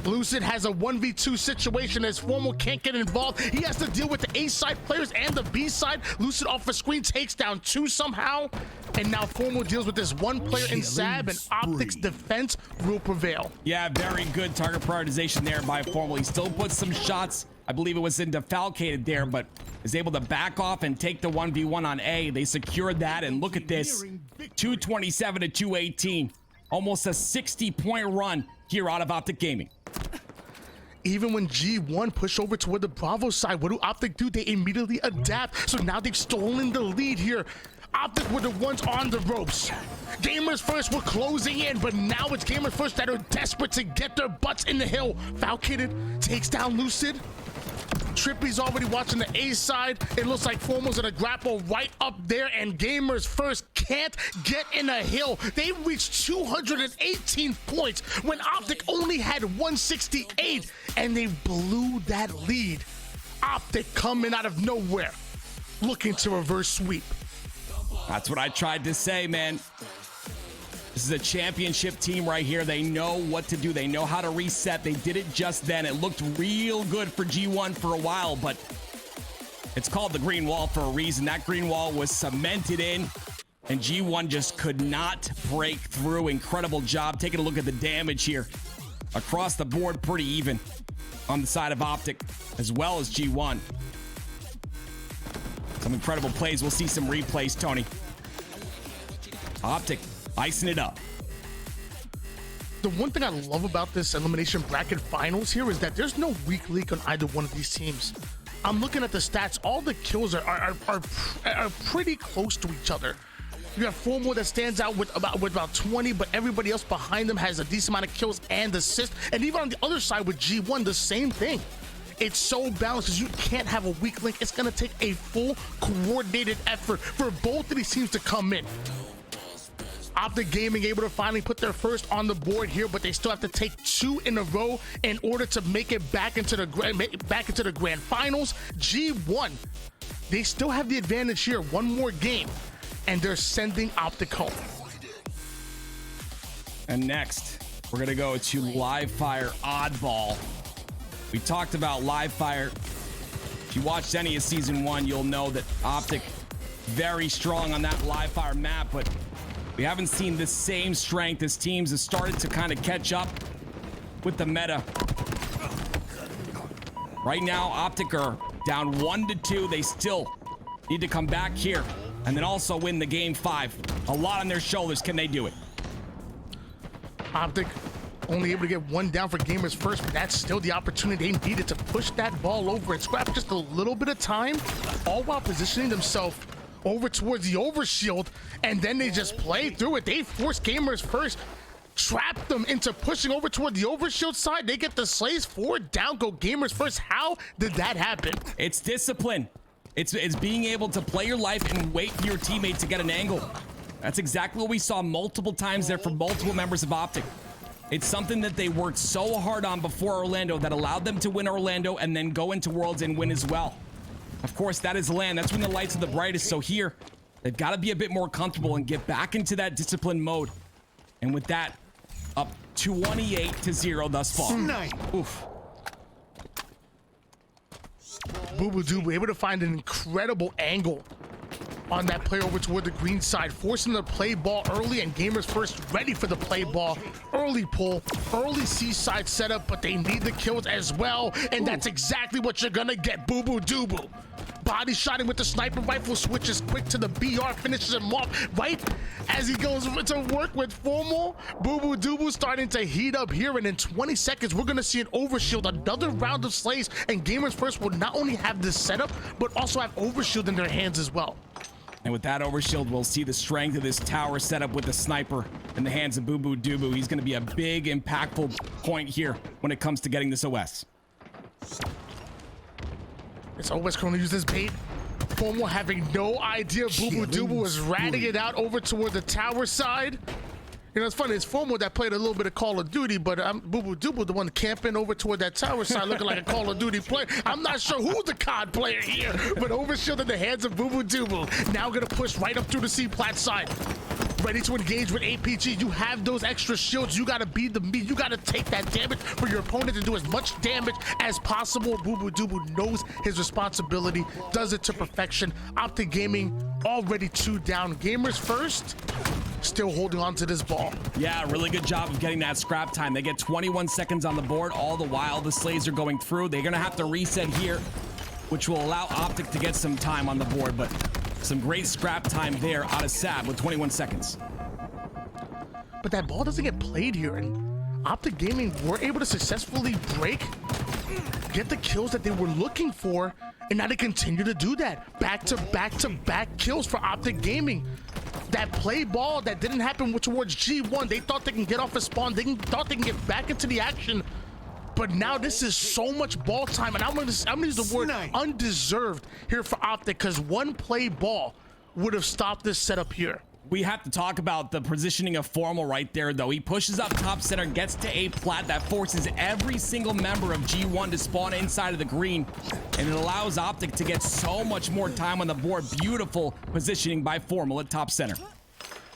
Speaker 2: Lucid has a 1v2 situation as Formal can't get involved. He has to deal with the A side players and the B side. Lucid off the screen takes down 2 somehow. And now Formal deals with this 1 player in Sab, and OpTic's defense will prevail.
Speaker 1: Yeah, very good target prioritization there by Formal. He still puts some shots. I believe it was into Falcated there, but is able to back off and take the 1v1 on A. They secured that, and look at this. 227 to 218. Almost a 60-point run here out of OpTic Gaming.
Speaker 2: Even when G1 push over toward the Bravo side, what do OpTic do? They immediately adapt. So now they've stolen the lead here. OpTic were the ones on the ropes. Gamers First were closing in, but now it's Gamers First that are desperate to get their butts in the hill. Falcated takes down Lucid. Trippy's already watching the A side. It looks like Formal's gonna grapple right up there, and Gamers First can't get in a hill. They reached 218 points when OpTic only had 168, and they blew that lead. OpTic coming out of nowhere, looking to reverse sweep.
Speaker 1: That's what I tried to say, man. This is a championship team right here. They know what to do. They know how to reset. They did it just then. It looked real good for G1 for a while, but it's called the green wall for a reason. That green wall was cemented in, and G1 just could not break through. Incredible job. Taking a look at the damage here. Across the board, pretty even on the side of OpTic, as well as G1. Some incredible plays. We'll see some replays, Tony. OpTic icing it up.
Speaker 2: The one thing I love about this elimination bracket finals here is that there's no weak link on either one of these teams. I'm looking at the stats. All the kills are pretty close to each other. You have Formal that stands out with about 20, but everybody else behind them has a decent amount of kills and assists. And even on the other side with G1, the same thing. It's so balanced because you can't have a weak link. It's going to take a full coordinated effort for both of these teams to come in. OpTic Gaming able to finally put their first on the board here, but they still have to take 2 in a row in order to make it back into the grand finals. G1, they still have the advantage here. 1 more game, and they're sending OpTic home.
Speaker 1: And next, we're gonna go to Live Fire Oddball. We talked about Live Fire. If you watched any of season 1, you'll know that OpTic very strong on that Live Fire map, but we haven't seen the same strength as teams have started to kind of catch up with the meta. Right now, OpTic are down 1-2. They still need to come back here and then also win the game 5. A lot on their shoulders. Can they do it?
Speaker 2: OpTic only able to get 1 down for Gamers First, but that's still the opportunity they needed to push that ball over and scrap just a little bit of time, all while positioning themselves over towards the overshield, and then they just play through it. They force Gamers First, trap them into pushing over toward the overshield side. They get the slays, 4 down, go Gamers First. How did that happen?
Speaker 1: It's discipline. It's being able to play your life and wait for your teammate to get an angle. That's exactly what we saw multiple times there from multiple members of OpTic. It's something that they worked so hard on before Orlando that allowed them to win Orlando and then go into Worlds and win as well. Of course, that is LAN. That's when the lights are the brightest. So here, they've got to be a bit more comfortable and get back into that disciplined mode. And with that, up 28-0 thus far. Oof.
Speaker 2: Bubu Dubu able to find an incredible angle on that play over toward the green side, forcing the play ball early, and Gamers First ready for the play ball. Early pull, early seaside setup, but they need the kills as well, and that's exactly what you're gonna get. Bubu Dubu body shotting with the sniper rifle, switches quick to the BR, finishes him off right as he goes to work with Formal. Bubu Dubu starting to heat up here, and in 20 seconds we're gonna see an overshield, another round of slays, and Gamers First will not only have this setup but also have overshield in their hands as well.
Speaker 1: And with that overshield, we'll see the strength of this tower setup with the sniper in the hands of Bubu Dubu. He's going to be a big, impactful point here when it comes to getting this OS.
Speaker 2: This OS going to use this bait. Formal having no idea Bubu Dubu was ratting it out over toward the tower side. You know, it's funny, it's Formal that played a little bit of Call of Duty, but Bubu Dubu, the one camping over toward that tower side, looking like a Call of Duty player. I'm not sure who's the COD player here, but overshield in the hands of Bubu Dubu. Now gonna push right up through the C-plat side. Ready to engage with APG. You have those extra shields. You gotta be the meat. You gotta take that damage for your opponent and do as much damage as possible. Bubu Dubu knows his responsibility, does it to perfection. OpTic Gaming already 2 down. Gamers First, still holding on to this ball.
Speaker 1: Yeah, really good job of getting that scrap time. They get 21 seconds on the board. All the while the slays are going through. They're gonna have to reset here, which will allow OpTic to get some time on the board, but some great scrap time there out of Sab with 21 seconds.
Speaker 2: But that ball doesn't get played here, and OpTic Gaming were able to successfully get the kills that they were looking for, and now they continue to do that. Back-to-back kills for OpTic Gaming. That play ball that didn't happen towards G1, they thought they can get off a spawn, thought they can get back into the action, but now this is so much ball time, and I'm gonna use the word undeserved here for OpTic, because one play ball would have stopped this setup here.
Speaker 1: We have to talk about the positioning of Formal right there, though. He pushes up top center, gets to A plat. That forces every single member of G1 to spawn inside of the green, and it allows OpTic to get so much more time on the board. Beautiful positioning by Formal at top center.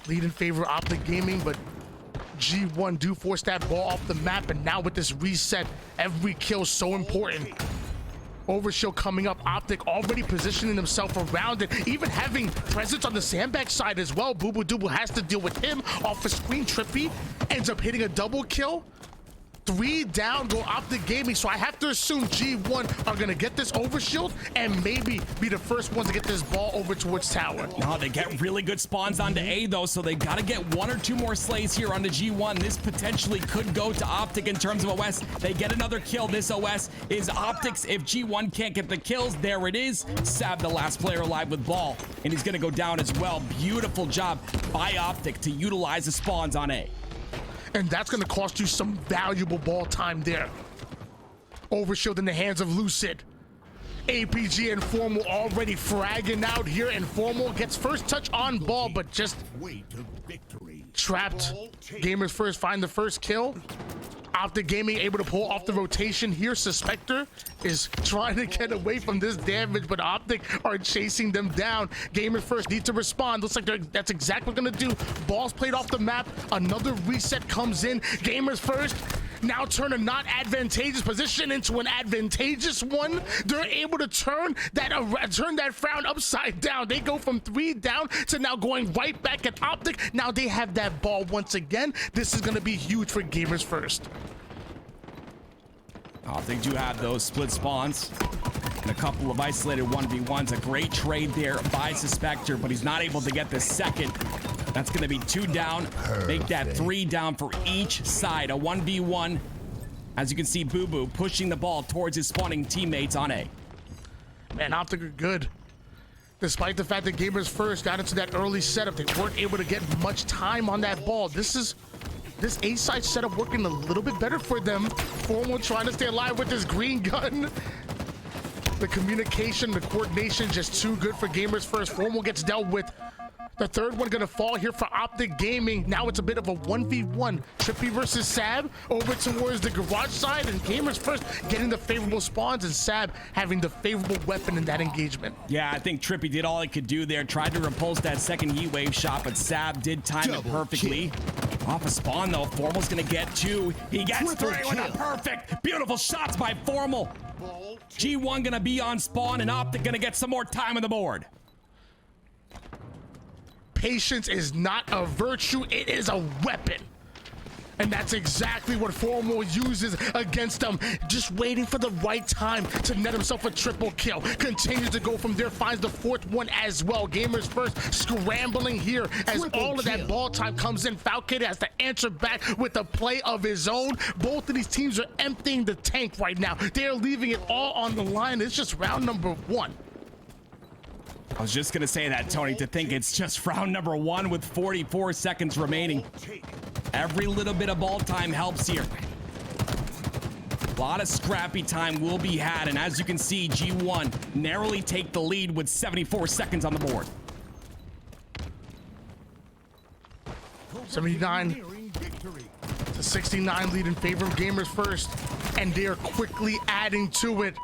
Speaker 2: Lead in favor of OpTic Gaming, but G1 do force that ball off the map, and now with this reset, every kill so important. Overshield coming up, OpTic already positioning himself around it, even having presence on the sandbag side as well. Bubu Dubu has to deal with him off the screen. Trippy ends up hitting a double kill. 3 down go OpTic Gaming, so I have to assume G1 are gonna get this overshield and maybe be the first ones to get this ball over towards tower.
Speaker 1: No, they get really good spawns onto A though, so they gotta get 1 or 2 more slays here onto G1. This potentially could go to OpTic in terms of OS. They get another kill. This OS is OpTic's. If G1 can't get the kills, there it is. Sab, the last player alive with ball, and he's gonna go down as well. Beautiful job by OpTic to utilize the spawns on A.
Speaker 2: And that's gonna cost you some valuable ball time there. Overshield in the hands of Lucid. APG and Formal already fragging out here, and Formal gets first touch on ball, but just trapped. Gamers First find the first kill. OpTic Gaming able to pull off the rotation here. Suspector is trying to get away from this damage, but OpTic are chasing them down. Gamers First need to respond. Looks like that's exactly what they're gonna do. Ball's played off the map. Another reset comes in. Gamers First now turn a not advantageous position into an advantageous one. They're able to turn that frown upside down. They go from 3 down to now going right back at OpTic. Now they have that ball once again. This is gonna be huge for Gamers First.
Speaker 1: OpTic do have those split spawns and a couple of isolated 1v1s. A great trade there by Suspector, but he's not able to get the second. That's going to be 2 down. Make that 3 down for each side. A 1v1. As you can see, Bubu pushing the ball towards his spawning teammates on A.
Speaker 2: Man, OpTic are good. Despite the fact that Gamers First got into that early setup, they weren't able to get much time on that ball. This A-side setup working a little bit better for them. Formal trying to stay alive with this green gun. The communication, the coordination, just too good for Gamers First. Formal gets dealt with. The third one gonna fall here for OpTic Gaming. Now it's a bit of a 1v1. Trippy versus Sab over towards the garage side, and Gamers First getting the favorable spawns and Sab having the favorable weapon in that engagement.
Speaker 1: Yeah, I think Trippy did all he could do there. Tried to repulse that second heat wave shot, but Sab did time it perfectly. Off a spawn though, Formal's gonna get two. He gets three with a perfect, beautiful shots by Formal. G1 gonna be on spawn, and OpTic gonna get some more time on the board.
Speaker 2: Patience is not a virtue, it is a weapon. And that's exactly what Formal uses against them. Just waiting for the right time to net himself a triple kill. Continues to go from there, finds the fourth one as well. Gamers First scrambling here as all of that ball time comes in. Falcated has to answer back with a play of his own. Both of these teams are emptying the tank right now. They're leaving it all on the line. It's just round number one.
Speaker 1: I was just gonna say that, Tony, to think it's just round number one with 44 seconds remaining. Every little bit of ball time helps here. A lot of scrappy time will be had, and as you can see, G1 narrowly take the lead with 74 seconds on the board.
Speaker 2: 79 to 69 lead in favor of Gamers First, and they are quickly adding to it.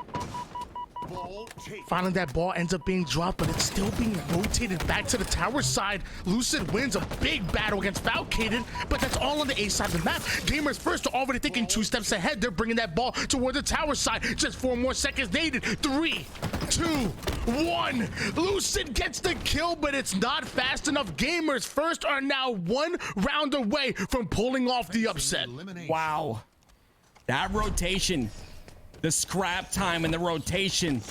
Speaker 2: Finally, that ball ends up being dropped, but it's still being rotated back to the tower side. Lucid wins a big battle against Falcated, but that's all on the A side of the map. Gamers First are already thinking 2 steps ahead. They're bringing that ball toward the tower side. Just 4 more seconds needed. 3, 2, 1. Lucid gets the kill, but it's not fast enough. Gamers First are now 1 round away from pulling off the upset.
Speaker 1: Wow. That rotation, the scrap time and the rotation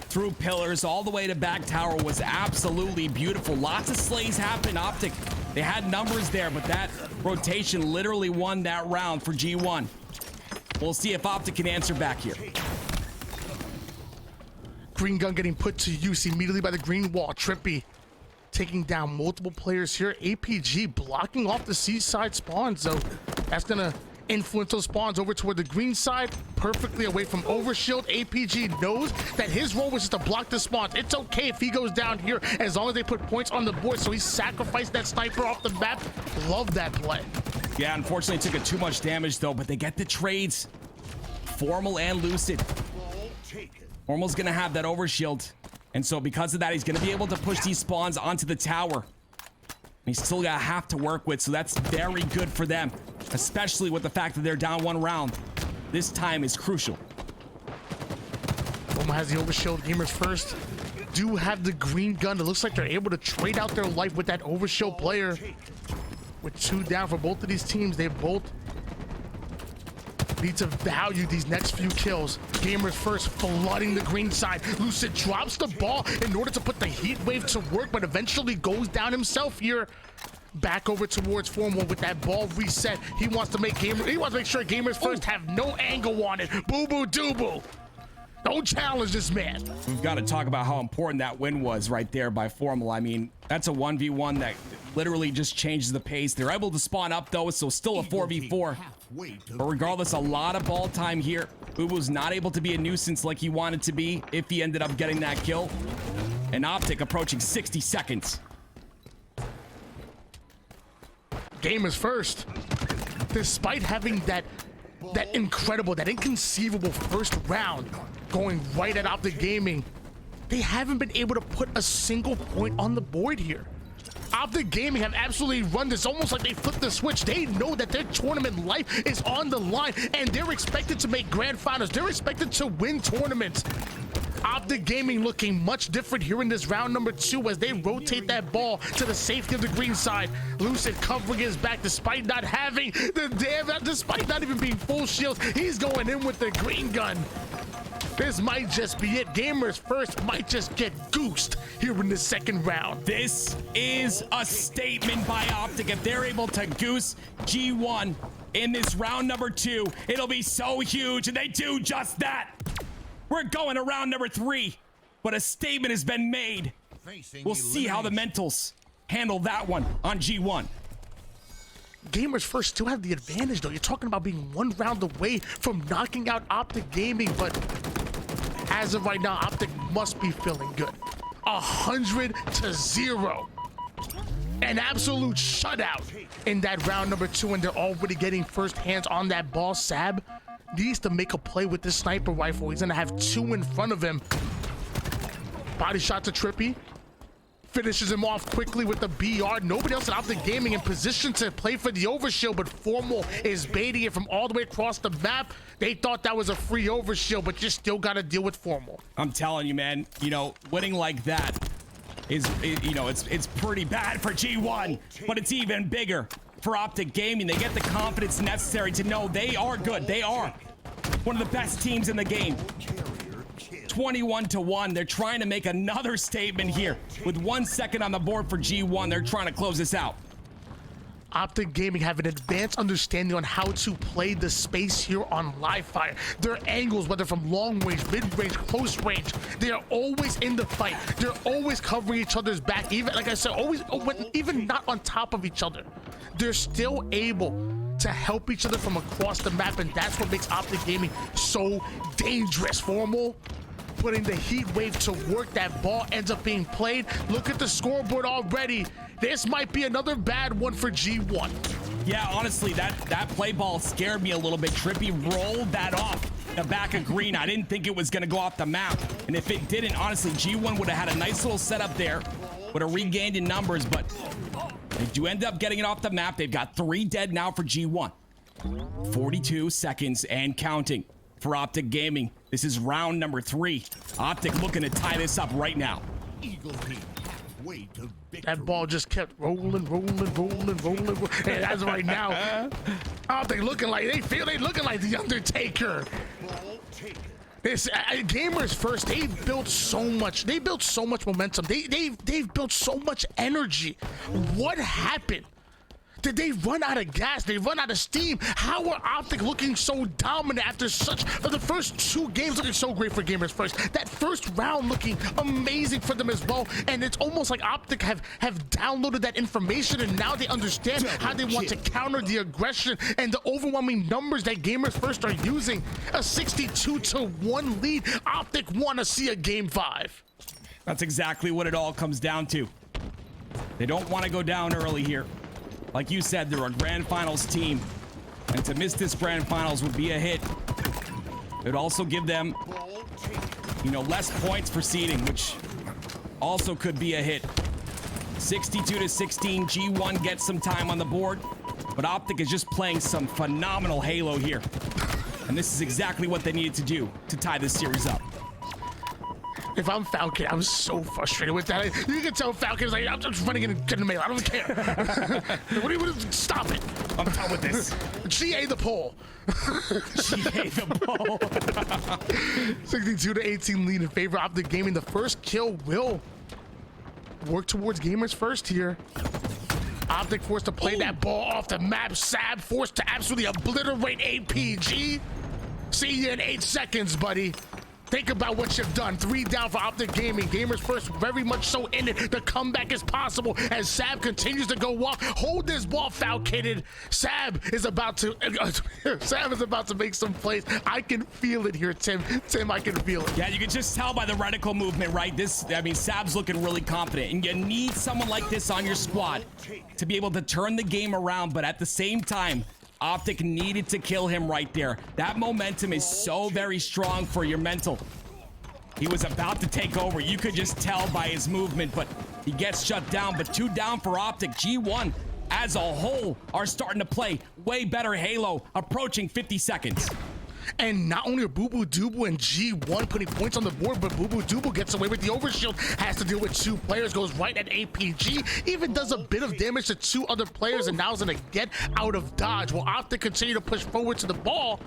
Speaker 1: through pillars all the way to back tower was absolutely beautiful. Lots of slays happened. OpTic, they had numbers there, but that rotation literally won that round for G1. We'll see if OpTic can answer back here.
Speaker 2: Green gun getting put to use immediately by the green wall. Trippy taking down multiple players here. APG blocking off the seaside spawns, so that's gonna influence those spawns over toward the green side, perfectly away from overshield. APG knows that his role was just to block the spawns. It's okay if he goes down here as long as they put points on the board, so he sacrificed that sniper off the map. Love that play.
Speaker 1: Yeah, unfortunately took it too much damage though, but they get the trades. Formal and Lucid. Formal's gonna have that overshield, and so because of that, he's gonna be able to push these spawns onto the tower. He's still got half to work with, so that's very good for them, especially with the fact that they're down 1 round. This time is crucial.
Speaker 2: Formal has the overshield. Gamers First do have the green gun. It looks like they're able to trade out their life with that overshield player. With 2 down for both of these teams, they both need to value these next few kills. Gamers First flooding the green side. Lucid drops the ball in order to put the heat wave to work, but eventually goes down himself here. Back over towards Formal with that ball reset. He wants to make sure Gamers First have no angle on it. Bubu dubu. Don't challenge this man.
Speaker 1: We've got to talk about how important that win was right there by Formal. I mean, that's a 1v1 that literally just changes the pace. They're able to spawn up though, so still a 4v4. But regardless, a lot of ball time here. Bubu's not able to be a nuisance like he wanted to be if he ended up getting that kill. And OpTic approaching 60 seconds.
Speaker 2: Gamers First, despite having that incredible, that inconceivable first round going right at OpTic Gaming, they haven't been able to put a single point on the board here. OpTic Gaming have absolutely run this almost like they flipped the switch. They know that their tournament life is on the line, and they're expected to make grand finals. They're expected to win tournaments. OpTic Gaming looking much different here in this round number 2 as they rotate that ball to the safety of the green side. Lucid covering his back despite not having despite not even being full shields. He's going in with the green gun. This might just be it. Gamers First might just get goosed here in the second round.
Speaker 1: This is a statement by OpTic. If they're able to goose G1 in this round number 2, it'll be so huge, and they do just that. We're going to round number 3, but a statement has been made. We'll see how the mentals handle that one on G1.
Speaker 2: Gamers First still have the advantage though. You're talking about being 1 round away from knocking out OpTic Gaming, but as of right now, OpTic must be feeling good. 100-0. An absolute shutout in that round number 2, and they're already getting first hands on that ball. Sab needs to make a play with this sniper rifle. He's gonna have 2 in front of him. Body shot to Trippy. Finishes him off quickly with the BR. Nobody else at OpTic Gaming in position to play for the overshield, but Formal is baiting it from all the way across the map. They thought that was a free overshield, but you still got to deal with Formal.
Speaker 1: I'm telling you, man, you know, winning like that is, you know, it's pretty bad for G1, but it's even bigger for OpTic Gaming. They get the confidence necessary to know they are good. They are one of the best teams in the game. 21-1. They're trying to make another statement here. With 1 second on the board for G1, they're trying to close this out.
Speaker 2: OpTic Gaming have an advanced understanding on how to play the space here on Livefire. Their angles, whether from long range, mid range, close range, they are always in the fight. They're always covering each other's back. Even, like I said, always, even not on top of each other. They're still able to help each other from across the map, and that's what makes OpTic Gaming so dangerous. Formal putting the heat wave to work. That ball ends up being played. Look at the scoreboard already. This might be another bad one for G1.
Speaker 1: Yeah, honestly, that play ball scared me a little bit. Trippy rolled that off the back of green. I didn't think it was going to go off the map. And if it didn't, honestly, G1 would have had a nice little setup there. Would have regained in numbers, but they do end up getting it off the map. They've got 3 dead now for G1. 42 seconds and counting for OpTic Gaming. This is round number 3. OpTic looking to tie this up right now.
Speaker 3: Eagle team halfway to victory.
Speaker 2: That ball just kept rolling. And as of right now, OpTic looking like they looking like the Undertaker.
Speaker 3: Ball taken.
Speaker 2: This Gamers First, they built so much. They built so much momentum. They've built so much energy. What happened? Did they run out of gas? They run out of steam? How are OpTic looking so dominant after the first 2 games looking so great for Gamers First? That first round looking amazing for them as well. And it's almost like OpTic have downloaded that information, and now they understand how they want to counter the aggression and the overwhelming numbers that Gamers First are using. A 62-1 lead. OpTic want to see a game 5.
Speaker 1: That's exactly what it all comes down to. They don't want to go down early here. Like you said, they're a Grand Finals team, and to miss this Grand Finals would be a hit. It would also give them, you know, less points for seeding, which also could be a hit. 62-16, G1 gets some time on the board, but OpTic is just playing some phenomenal Halo here. And this is exactly what they needed to do to tie this series up.
Speaker 2: If I'm Falcon, I'm so frustrated with that. You can tell Falcon's like, I'm just running in and getting melee. I don't care. Stop it.
Speaker 1: I'm done with this.
Speaker 2: GA the pole.
Speaker 1: GA the pole.
Speaker 2: 62-18 lead in favor of OpTic Gaming. The first kill will work towards Gamers First here. OpTic forced to play that ball off the map. Sab forced to absolutely obliterate APG. See you in 8 seconds, buddy. Think about what you've done. 3 down for OpTic Gaming. Gamers First very much so in it. The comeback is possible as Sab continues to go off. Hold this ball, Falcated. Sab is about to make some plays. I can feel it here, Tim. Tim, I can feel it.
Speaker 1: Yeah, you can just tell by the reticle movement, right? Sab's looking really confident, and you need someone like this on your squad to be able to turn the game around, but at the same time, OpTic needed to kill him right there. That momentum is so very strong for your mental. He was about to take over. You could just tell by his movement, but he gets shut down. But 2 down for OpTic. G1 as a whole are starting to play way better Halo, approaching 50 seconds.
Speaker 2: And not only are Bubu, Dubu, and G1 putting points on the board, but Bubu, Dubu gets away with the overshield, has to deal with 2 players, goes right at APG, even does a bit of damage to 2 other players, and now is gonna get out of dodge. Will OpTic continue to push forward to the ball,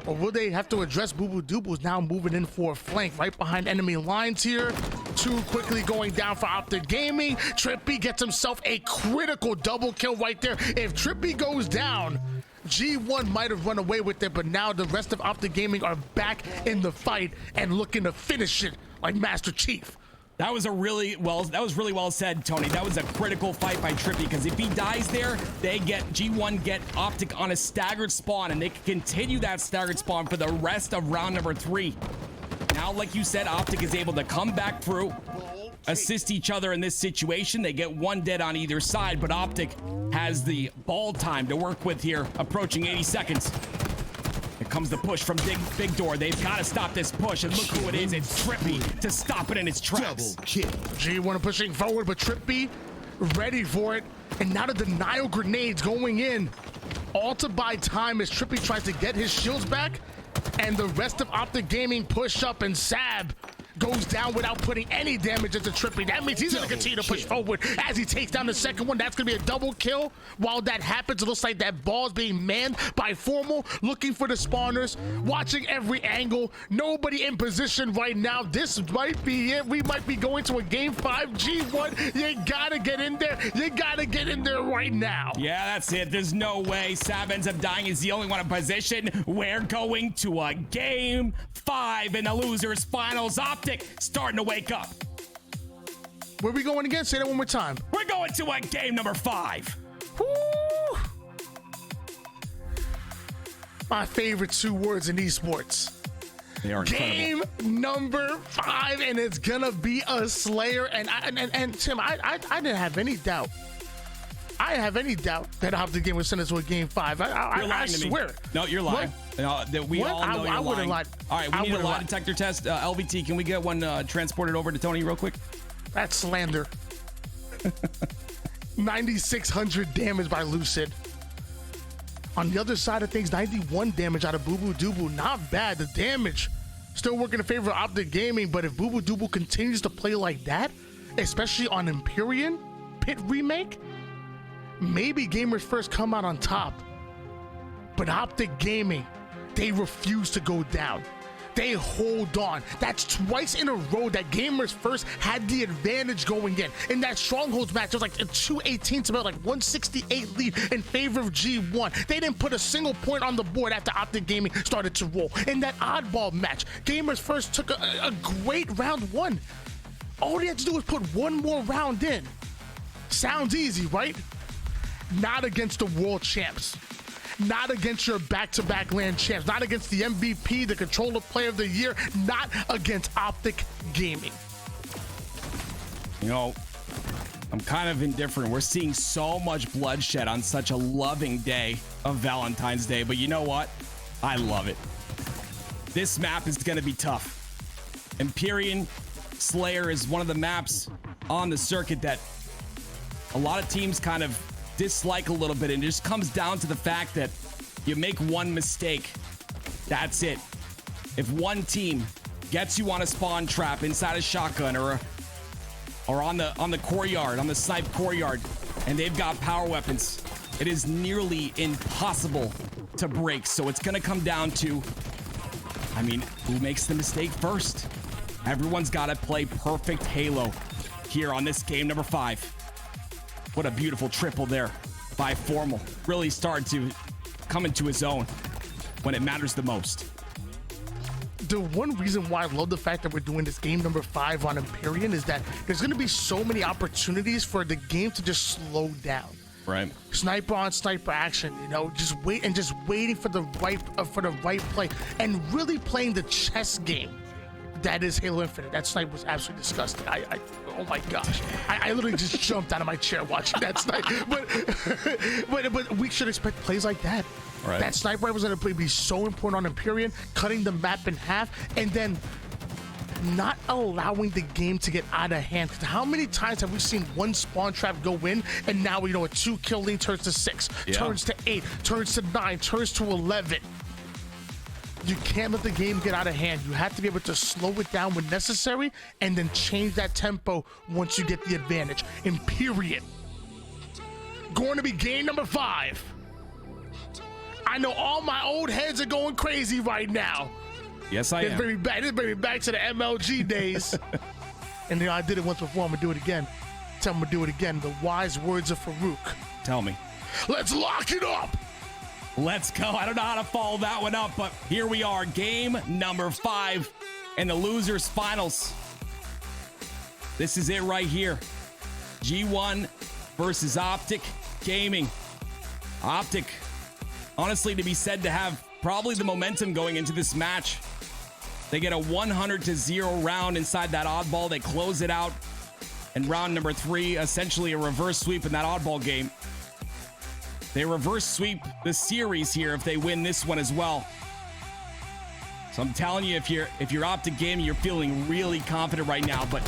Speaker 2: or will they have to address Bubu? Dubu's now moving in for a flank right behind enemy lines here. 2 quickly going down for OpTic Gaming. Trippy gets himself a critical double kill right there. If Trippy goes down, G1 might have run away with it, but now the rest of OpTic Gaming are back in the fight and looking to finish it like Master Chief.
Speaker 1: That was really well said, Tony. That was a critical fight by Trippy, because if he dies there, G1 get OpTic on a staggered spawn, and they can continue that staggered spawn for the rest of round number 3. Now, like you said, OpTic is able to come back through, assist each other in this situation. They get one dead on either side, but OpTic has the ball time to work with here, approaching 80 seconds. Here comes the push from Big Door. They've got to stop this push, and look who it is. It's Trippy to stop it in its tracks.
Speaker 3: Double kill.
Speaker 2: G1 pushing forward, but Trippy ready for it. And now the denial grenades going in. All to buy time as Trippy tries to get his shields back. And the rest of OpTic Gaming push up, and Sab goes down without putting any damage into Trippy. That means he's going to continue to push forward as he takes down the second one. That's going to be a double kill. While that happens, it looks like that ball is being manned by Formal, looking for the spawners, watching every angle. Nobody in position right now. This might be it. We might be going to a game 5. G1, you got to get in there. You got to get in there right now.
Speaker 1: Yeah, that's it. There's no way Sab ends up dying. He's the only one in position. We're going to a game 5 in the losers finals. OpTic starting to wake up.
Speaker 2: Where are we going again? Say that one more time.
Speaker 1: We're going to a game number 5.
Speaker 2: Woo! My favorite 2 words in esports.
Speaker 1: They are
Speaker 2: Game
Speaker 1: incredible.
Speaker 2: number 5, and it's gonna be a slayer. And Tim, I didn't have any doubt. I didn't have any doubt that OpTic Game would send us to a game 5. I swear.
Speaker 1: No, you're lying. No, that we
Speaker 2: What?
Speaker 1: all know you're
Speaker 2: I wouldn't
Speaker 1: lying.
Speaker 2: lie.
Speaker 1: All right, we
Speaker 2: I
Speaker 1: need a
Speaker 2: wouldn't
Speaker 1: lie
Speaker 2: lie.
Speaker 1: detector test. LBT, can we get one transported over to Tony real quick?
Speaker 2: That's slander. 9,600 damage by Lucid. On the other side of things, 91 damage out of Bubu Dubu. Not bad. The damage still working in favor of OpTic Gaming, but if Bubu Dubu continues to play like that, especially on Empyrean Pit Remake, maybe Gamers First come out on top. But OpTic Gaming, they refuse to go down. They hold on. That's twice in a row that Gamers First had the advantage going in. In that Strongholds match, it was like a 218 to about like 168 lead in favor of G1. They didn't put a single point on the board after OpTic Gaming started to roll. In that oddball match, Gamers First took a great round 1. All they had to do was put one more round in. Sounds easy, right? Not against the world champs. Not against your back-to-back land champs. Not against the MVP, the controller player of the year. Not against OpTic Gaming.
Speaker 1: You know, I'm kind of indifferent. We're seeing so much bloodshed on such a loving day of Valentine's Day, but you know what? I love it. This map is going to be tough. Empyrean Slayer is one of the maps on the circuit that a lot of teams kind of dislike a little bit, and it just comes down to the fact that you make one mistake, that's it. If one team gets you on a spawn trap inside a shotgun or on the courtyard, on the snipe courtyard, and they've got power weapons, it is nearly impossible to break. So it's gonna come down to, I mean, who makes the mistake first? Everyone's got to play perfect Halo here on this game number 5. What a beautiful triple there by Formal. Really started to come into his own when it matters the most.
Speaker 2: The one reason why I love the fact that we're doing this game number 5 on Empyrean is that there's going to be so many opportunities for the game to just slow down.
Speaker 1: Right.
Speaker 2: Sniper on sniper action, you know, just waiting for the right play and really playing the chess game that is Halo Infinite. That snipe was absolutely disgusting. Oh my gosh, I literally just jumped out of my chair watching that snipe. But we should expect plays like that.
Speaker 1: Right.
Speaker 2: That sniper was going to be so important on Empyrean, cutting the map in half, and then not allowing the game to get out of hand. Because how many times have we seen one spawn trap go in, and now we know a 2-kill lead turns to 6, turns to 8, turns to 9, turns to 11. You can't let the game get out of hand. You have to be able to slow it down when necessary and then change that tempo once you get the advantage. Empyrean. Going to be game number 5. I know all my old heads are going crazy right now.
Speaker 1: Yes, I am.
Speaker 2: This bring me back to the MLG days. And you know, I did it once before. I'm going to do it again. Tell me to do it again. The wise words of Farouk.
Speaker 1: Tell me.
Speaker 2: Let's lock it up.
Speaker 1: Let's go. I don't know how to follow that one up, but here we are. Game number 5 in the losers finals. This is it right here. G1 versus OpTic Gaming. OpTic, honestly, to be said to have probably the momentum going into this match. They get a 100-0 round inside that oddball. They close it out. in round number 3, essentially a reverse sweep in that oddball game. They reverse sweep the series here if they win this one as well. So I'm telling you, if you're OpTic Gaming, you're feeling really confident right now, but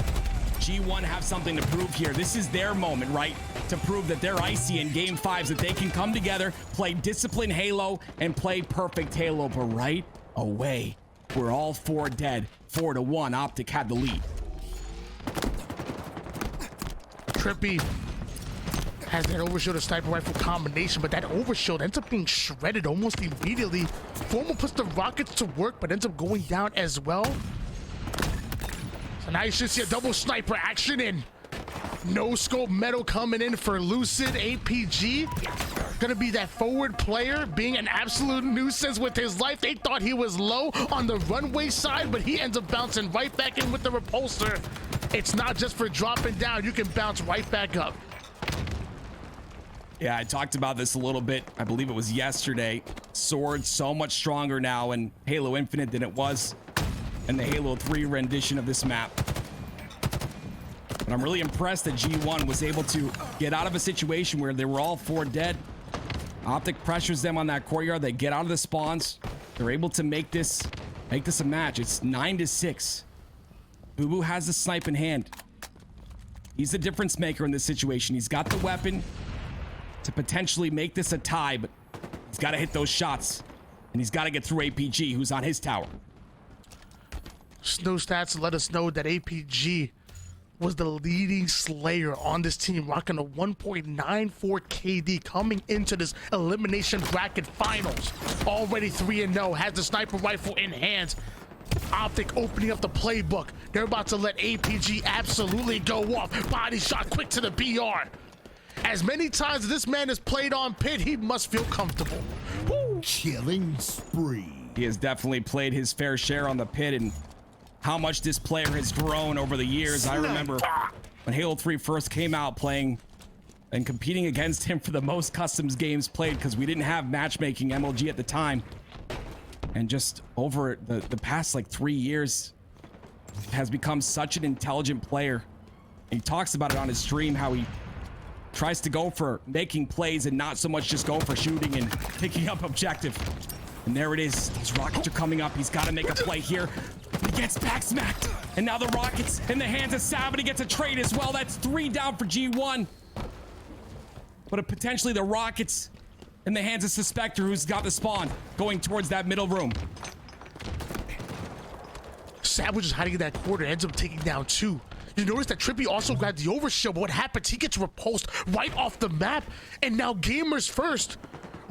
Speaker 1: G1 have something to prove here. This is their moment, right? To prove that they're icy in game 5s, that they can come together, play disciplined Halo, and play perfect Halo. But right away, we're all 4 dead. 4-1, OpTic had the lead.
Speaker 2: Trippy has that overshield and sniper rifle combination, but that overshield ends up being shredded almost immediately. Formal puts the rockets to work, but ends up going down as well. So now you should see a double sniper action in. No scope metal coming in for Lucid. APG gonna be that forward player, being an absolute nuisance with his life. They thought he was low on the runway side, but he ends up bouncing right back in with the repulsor. It's not just for dropping down, you can bounce right back up.
Speaker 1: Yeah, I talked about this a little bit. I believe it was yesterday. Sword so much stronger now in Halo Infinite than it was in the Halo 3 rendition of this map. But I'm really impressed that G1 was able to get out of a situation where they were all 4 dead. OpTic pressures them on that courtyard. They get out of the spawns. They're able to make this a match. It's 9-6. Bubu has the snipe in hand. He's the difference maker in this situation. He's got the weapon to potentially make this a tie, but he's got to hit those shots, and he's got to get through APG, who's on his tower.
Speaker 2: Snow stats let us know that APG was the leading slayer on this team, rocking a 1.94 KD coming into this elimination bracket finals. Already 3-0, has the sniper rifle in hand. OpTic opening up the playbook. They're about to let APG absolutely go off. Body shot quick to the BR. As many times as this man has played on pit, he must feel comfortable. Woo.
Speaker 3: Killing spree.
Speaker 1: He has definitely played his fair share on the pit, and how much this player has grown over the years. I remember when Halo 3 first came out, playing and competing against him for the most customs games played, because we didn't have matchmaking MLG at the time. And just over the past like 3 years, has become such an intelligent player. And he talks about it on his stream, how he tries to go for making plays and not so much just go for shooting and picking up objective. And there it is. These rockets are coming up. He's got to make a play here. He gets back smacked. And now the rockets in the hands of Savage. He gets a trade as well. That's 3 down for G1. But potentially the rockets in the hands of Suspector, who's got the spawn going towards that middle room.
Speaker 2: Savage is hiding in that corner, ends up taking down 2. You notice that Trippy also grabbed the overshield, but what happens? He gets repulsed right off the map, and now Gamers First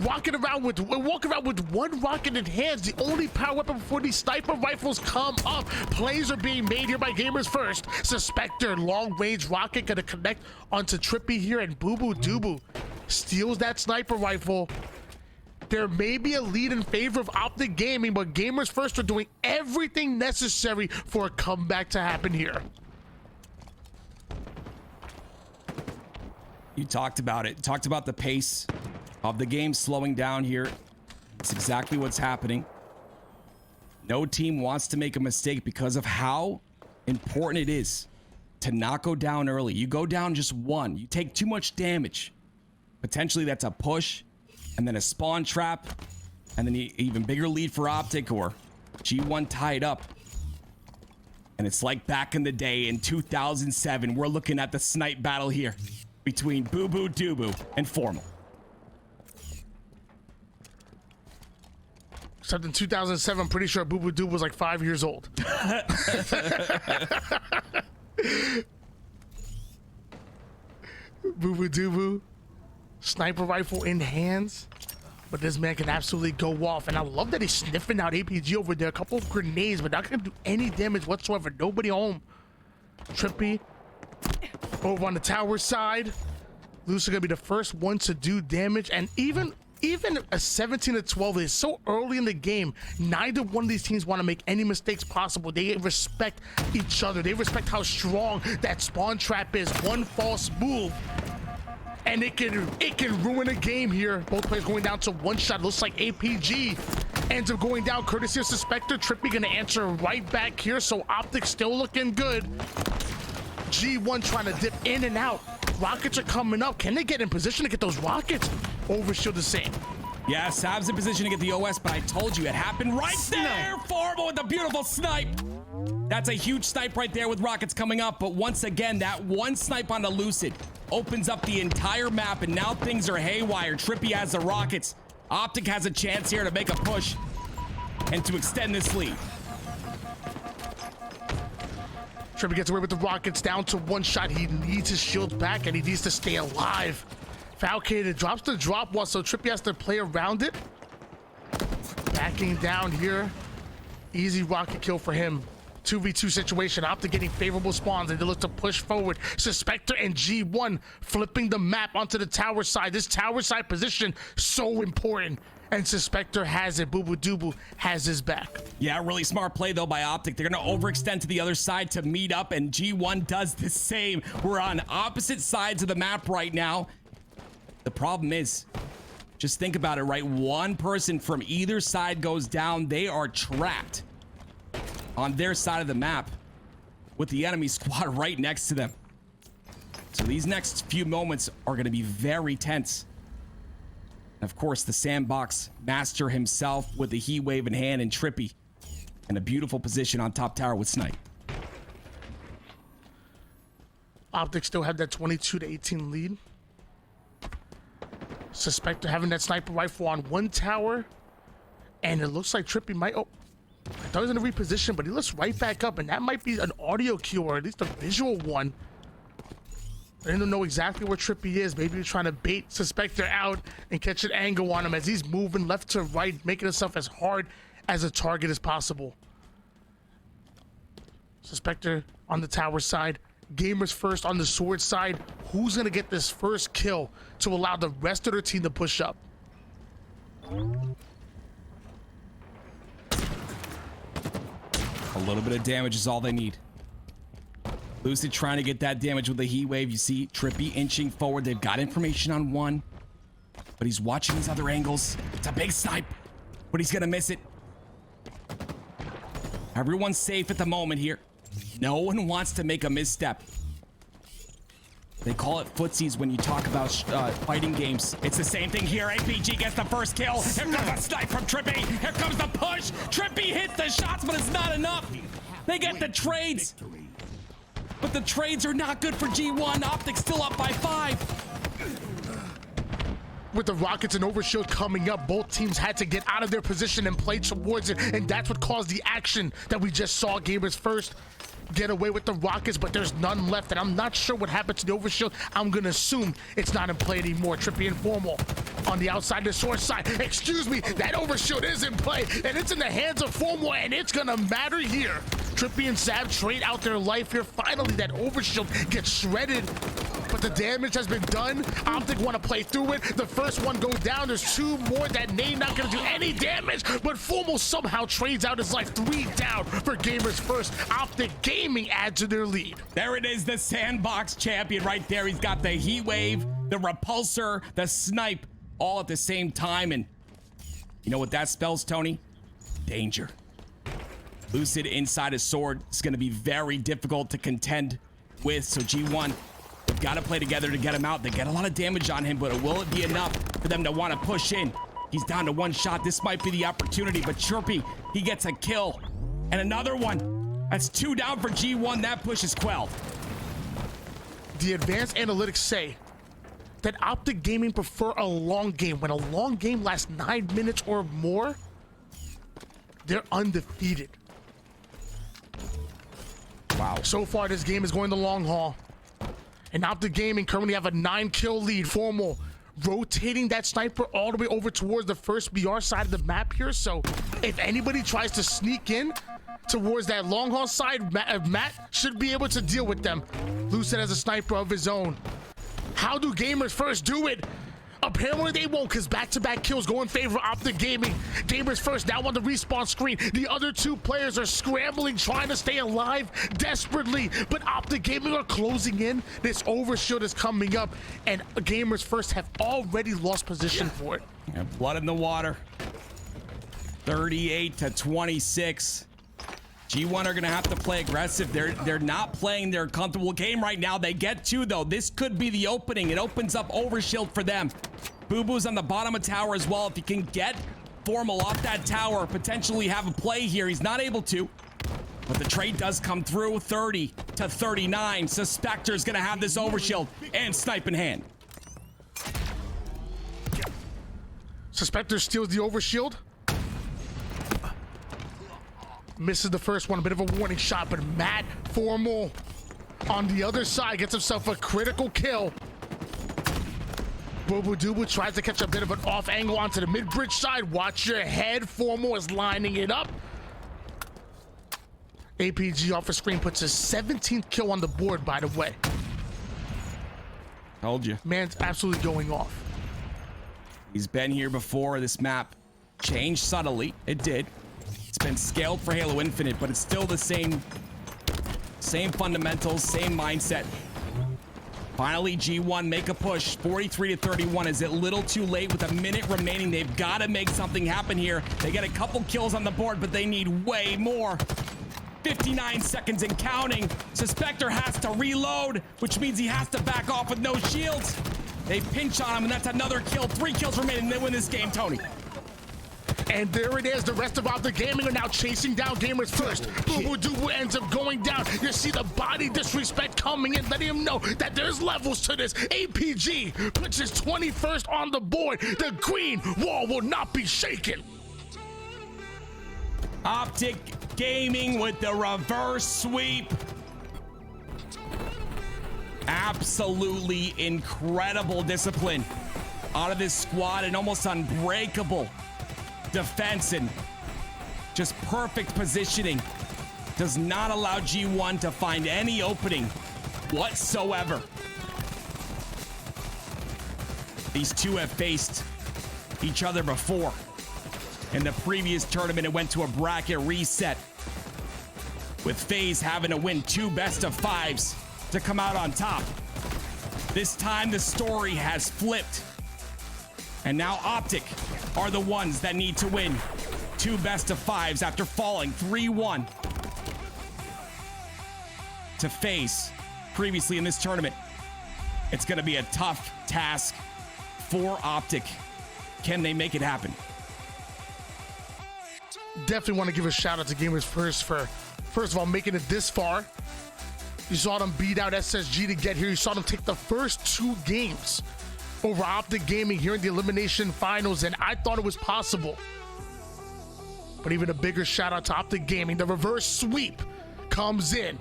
Speaker 2: walking around with 1 rocket in hands, the only power weapon before these sniper rifles come up. Plays are being made here by Gamers First. Suspector, long-range rocket gonna connect onto Trippy here, and Bubu Dubu steals that sniper rifle. There may be a lead in favor of OpTic Gaming, but Gamers First are doing everything necessary for a comeback to happen here.
Speaker 1: You talked about it. Talked about the pace of the game slowing down here. It's exactly what's happening. No team wants to make a mistake because of how important it is to not go down early. You go down just 1, you take too much damage. Potentially that's a push, and then a spawn trap, and then an even bigger lead for OpTic, or G1 tied up. And it's like back in the day in 2007. We're looking at the snipe battle here between Bubu, Dubu, and Formal.
Speaker 2: Except in 2007, I'm pretty sure Bubu Dubu was like 5 years old. Bubu Dubu, sniper rifle in hands, but this man can absolutely go off. And I love that he's sniffing out APG over there. A couple of grenades, but not gonna do any damage whatsoever. Nobody home. Trippy over on the tower side. Lucid gonna be the first one to do damage, and even a 17-12 is so early in the game. Neither one of these teams want to make any mistakes possible. They respect each other. They respect how strong that spawn trap is. One false move, and it can ruin a game here. Both players going down to 1 shot. Looks like APG ends up going down courtesy of Suspector. Trippy gonna answer right back here, so OpTic still looking good. G1 trying to dip in and out. Rockets are coming up. Can they get in position to get those rockets? Overshield the same.
Speaker 1: Yeah, Sav's in position to get the OS, but I told you it happened right there. Formal with a beautiful snipe. That's a huge snipe right there with rockets coming up. But once again, that one snipe on the Lucid opens up the entire map, and now things are haywire. Trippy has the rockets. OpTic has a chance here to make a push and to extend this lead.
Speaker 2: Trippy gets away with the rockets, down to one shot. He needs his shield back, and he needs to stay alive. Falcated drops the drop wall, so Trippy has to play around it. Backing down here. Easy rocket kill for him. 2v2 situation. OpTic getting favorable spawns, and they look to push forward. Suspector and G1 flipping the map onto the tower side. This tower side position, so important. And Suspector has it. Bubu Dubu has his back.
Speaker 1: Yeah, really smart play, though, by OpTic. They're going to overextend to the other side to meet up, and G1 does the same. We're on opposite sides of the map right now. The problem is, just think about it, right? One person from either side goes down. They are trapped on their side of the map with the enemy squad right next to them. So these next few moments are going to be very tense. And of course, the sandbox master himself with the heat wave in hand, and Trippy in a beautiful position on top tower with snipe.
Speaker 2: OpTic still have that 22-18 lead. Suspector having that sniper rifle on one tower, and it looks like Trippy might... Oh, I thought he was going to reposition, but he looks right back up, and that might be an audio cue, or at least a visual one. I don't know exactly where Trippy is. Maybe he's trying to bait Suspector out and catch an angle on him as he's moving left to right, making himself as hard as a target as possible. Suspector on the tower side. Gamers first on the sword side. Who's going to get this first kill to allow the rest of their team to push up?
Speaker 1: A little bit of damage is all they need. Lucid trying to get that damage with the heat wave. You see Trippy inching forward. They've got information on one, but he's watching these other angles. It's a big snipe, but he's gonna miss it. Everyone's safe at the moment here. No one wants to make a misstep. They call it footsies when you talk about fighting games. It's the same thing here. APG gets the first kill. Here comes a snipe from Trippy. Here comes the push. Trippy hits the shots, but it's not enough. They get the trades. But the trades are not good for G1. OpTic still up by 5.
Speaker 2: With the rockets and overshield coming up, both teams had to get out of their position and play towards it, and that's what caused the action that we just saw. Gamers first get away with the rockets, but there's none left, and I'm not sure what happened to the overshield. I'm gonna assume it's not in play anymore. Trippy and Formal on the outside, the source side. Excuse me, that overshield is in play, and it's in the hands of Formal, and it's gonna matter here. Trippy and Sav trade out their life here. Finally, that overshield gets shredded, but the damage has been done. OpTic want to play through it. The first one goes down. There's two more. That nade not going to do any damage, but Formal somehow trades out his life. 3 down for Gamers First. OpTic Gaming adds to their lead.
Speaker 1: There it is, the sandbox champion right there. He's got the heat wave, the repulsor, the snipe, all at the same time. And you know what that spells, Tony? Danger. Lucid inside his sword is going to be very difficult to contend with. So G1, they've got to play together to get him out. They get a lot of damage on him, but will it be enough for them to want to push in? He's down to 1 shot. This might be the opportunity, but Trippy, he gets a kill. And another one. That's 2 down for G1. That push is quelled.
Speaker 2: The advanced analytics say that OpTic Gaming prefer a long game. When a long game lasts 9 minutes or more, they're undefeated.
Speaker 1: Wow.
Speaker 2: So far, this game is going the long haul. And OpTic Gaming currently have a 9-kill lead. Formal rotating that sniper all the way over towards the first BR side of the map here. So if anybody tries to sneak in towards that long haul side, Matt should be able to deal with them. Lucid has a sniper of his own. How do Gamers First do it? Apparently they won't, because back-to-back kills go in favor of OpTic Gaming. Gamers First now on the respawn screen. The other 2 players are scrambling, trying to stay alive desperately, but OpTic Gaming are closing in. This overshield is coming up, and Gamers First have already lost position for it.
Speaker 1: Yeah, blood in the water. 38 to 26. G1 are gonna have to play aggressive. They're not playing their comfortable game right now. They get two though. This could be the opening. It opens up overshield for them. Bubu's on the bottom of tower as well. If he can get Formal off that tower, potentially have a play here. He's not able to, but the trade does come through. 30 to 39. Suspector's gonna have this overshield and snipe in hand.
Speaker 2: Suspector steals the overshield. Misses the first one, a bit of a warning shot, but Matt Formal on the other side gets himself a critical kill. Bubu Dubu tries to catch a bit of an off angle onto the mid-bridge side. Watch your head. Formal is lining it up. APG off the screen puts his 17th kill on the board, by the way.
Speaker 1: Told you.
Speaker 2: Man's absolutely going off.
Speaker 1: He's been here before. This map changed subtly. It did. It's been scaled for Halo Infinite, but it's still the same fundamentals, same mindset. Finally, G1 make a push. 43 to 31. Is it a little too late with a minute remaining? They've got to make something happen here. They get a couple kills on the board, but they need way more. 59 seconds and counting. Suspector has to reload, which means he has to back off with no shields. They pinch on him, and that's another kill. 3 kills remaining. They win this game, Tony.
Speaker 2: And there it is. The rest of OpTic Gaming are now chasing down Gamers First. Bubu Dubu ends up going down. You see the body disrespect coming in, letting him know that there's levels to this. APG puts his 21st on the board. The green wall will not be shaken.
Speaker 1: OpTic Gaming with the reverse sweep. Absolutely incredible discipline out of this squad and almost unbreakable defense and just perfect positioning. Does not allow G1 to find any opening whatsoever. These two have faced each other before. In the previous tournament, it went to a bracket reset, with FaZe having to win 2 best-of-5s to come out on top. This time, the story has flipped. And now OpTic are the ones that need to win 2 best-of-5s after falling 3-1 to FaZe previously in this tournament. It's going to be a tough task for OpTic. Can they make it happen?
Speaker 2: Definitely want to give a shout out to Gamers First for, first of all, making it this far. You saw them beat out SSG to get here. You saw them take the first 2 games over OpTic Gaming here in the elimination finals, and I thought it was possible. But even a bigger shout out to OpTic Gaming. The reverse sweep comes in.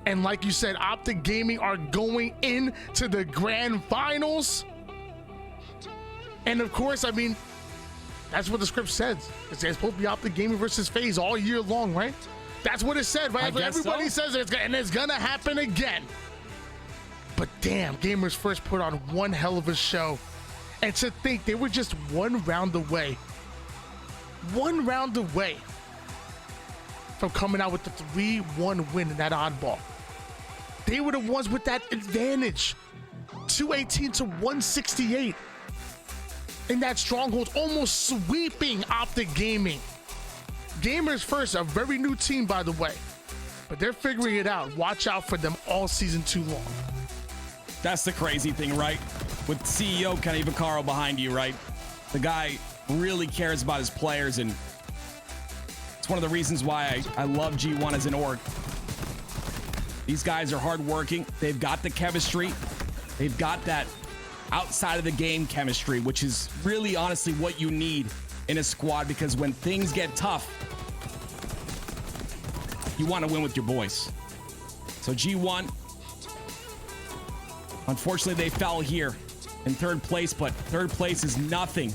Speaker 2: And like you said, OpTic Gaming are going into the grand finals. And of course, I mean, that's what the script says. It's supposed to be OpTic Gaming versus FaZe all year long, right? That's what it said, right? Everybody says it, and it's gonna happen again. But damn, Gamers First put on one hell of a show. And to think they were just 1 round away. 1 round away from coming out with the 3-1 win in that oddball. They were the ones with that advantage. 218 to 168. In that stronghold, almost sweeping OpTic Gaming. Gamers First, a very new team, by the way. But they're figuring it out. Watch out for them all season 2 long.
Speaker 1: That's the crazy thing, right? With CEO Kenny Vaccaro behind you, right? The guy really cares about his players, and it's one of the reasons why I love G1 as an org. These guys are hardworking. They've got the chemistry. They've got that outside of the game chemistry, which is really honestly what you need in a squad, because when things get tough, you want to win with your boys. So G1, unfortunately, they fell here in 3rd place, but 3rd place is nothing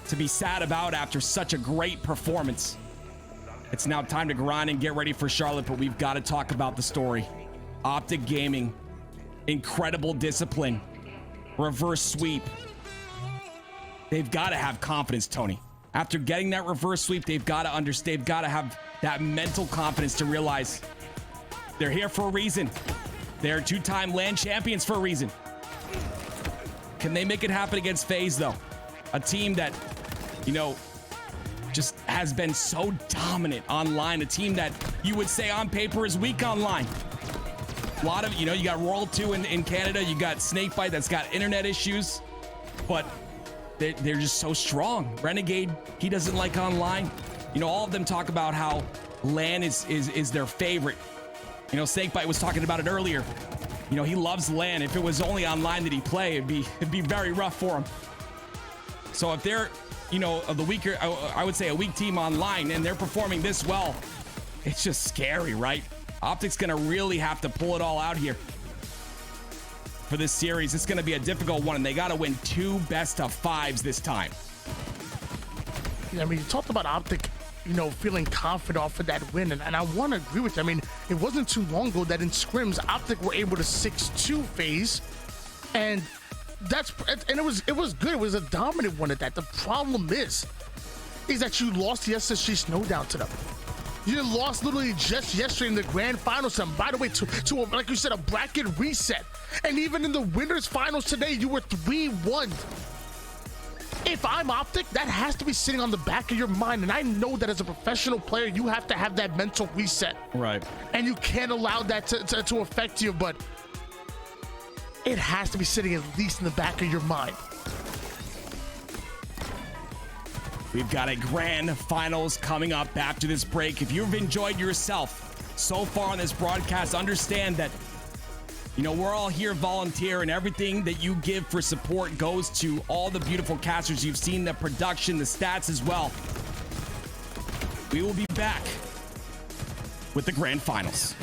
Speaker 1: to be sad about after such a great performance. It's now time to grind and get ready for Charlotte, but we've got to talk about the story. OpTic Gaming, incredible discipline, reverse sweep. They've got to have confidence, Tony. After getting that reverse sweep, they've got to understand, they've got to have that mental confidence to realize they're here for a reason. They're 2-time LAN champions for a reason. Can they make it happen against FaZe, though? A team that, you know, just has been so dominant online. A team that you would say on paper is weak online. A lot of, you know, you got Royal 2 in Canada. You got Snakebite that's got internet issues. But they're just so strong. Renegade, he doesn't like online. You know, all of them talk about how LAN is their favorite. You know, Snakebite was talking about it earlier. You know, he loves LAN. If it was only online that he play, it'd be very rough for him. So if they're, you know, the weaker, I would say a weak team online, and they're performing this well, it's just scary, right? OpTic's gonna really have to pull it all out here for this series. It's gonna be a difficult one, and they gotta win 2 best-of-5s this time.
Speaker 2: Yeah, I mean, you talked about OpTic, you know, feeling confident off of that win, and I want to agree with you. I mean, it wasn't too long ago that in scrims, OpTic were able to 6-2 phase, and it was good. It was a dominant one at that. The problem is that you lost the SSG Snowdown to them. You lost literally just yesterday in the grand finals. And by the way, to like you said, a bracket reset. And even in the winners finals today, you were 3-1. If I'm OpTic, that has to be sitting on the back of your mind. And I know that as a professional player, you have to have that mental reset.
Speaker 1: Right.
Speaker 2: And you can't allow that to affect you, but it has to be sitting at least in the back of your mind.
Speaker 1: We've got a grand finals coming up after this break. If you've enjoyed yourself so far on this broadcast, understand that, you know, we're all here volunteer, and everything that you give for support goes to all the beautiful casters. You've seen the production, the stats as well. We will be back with the grand finals.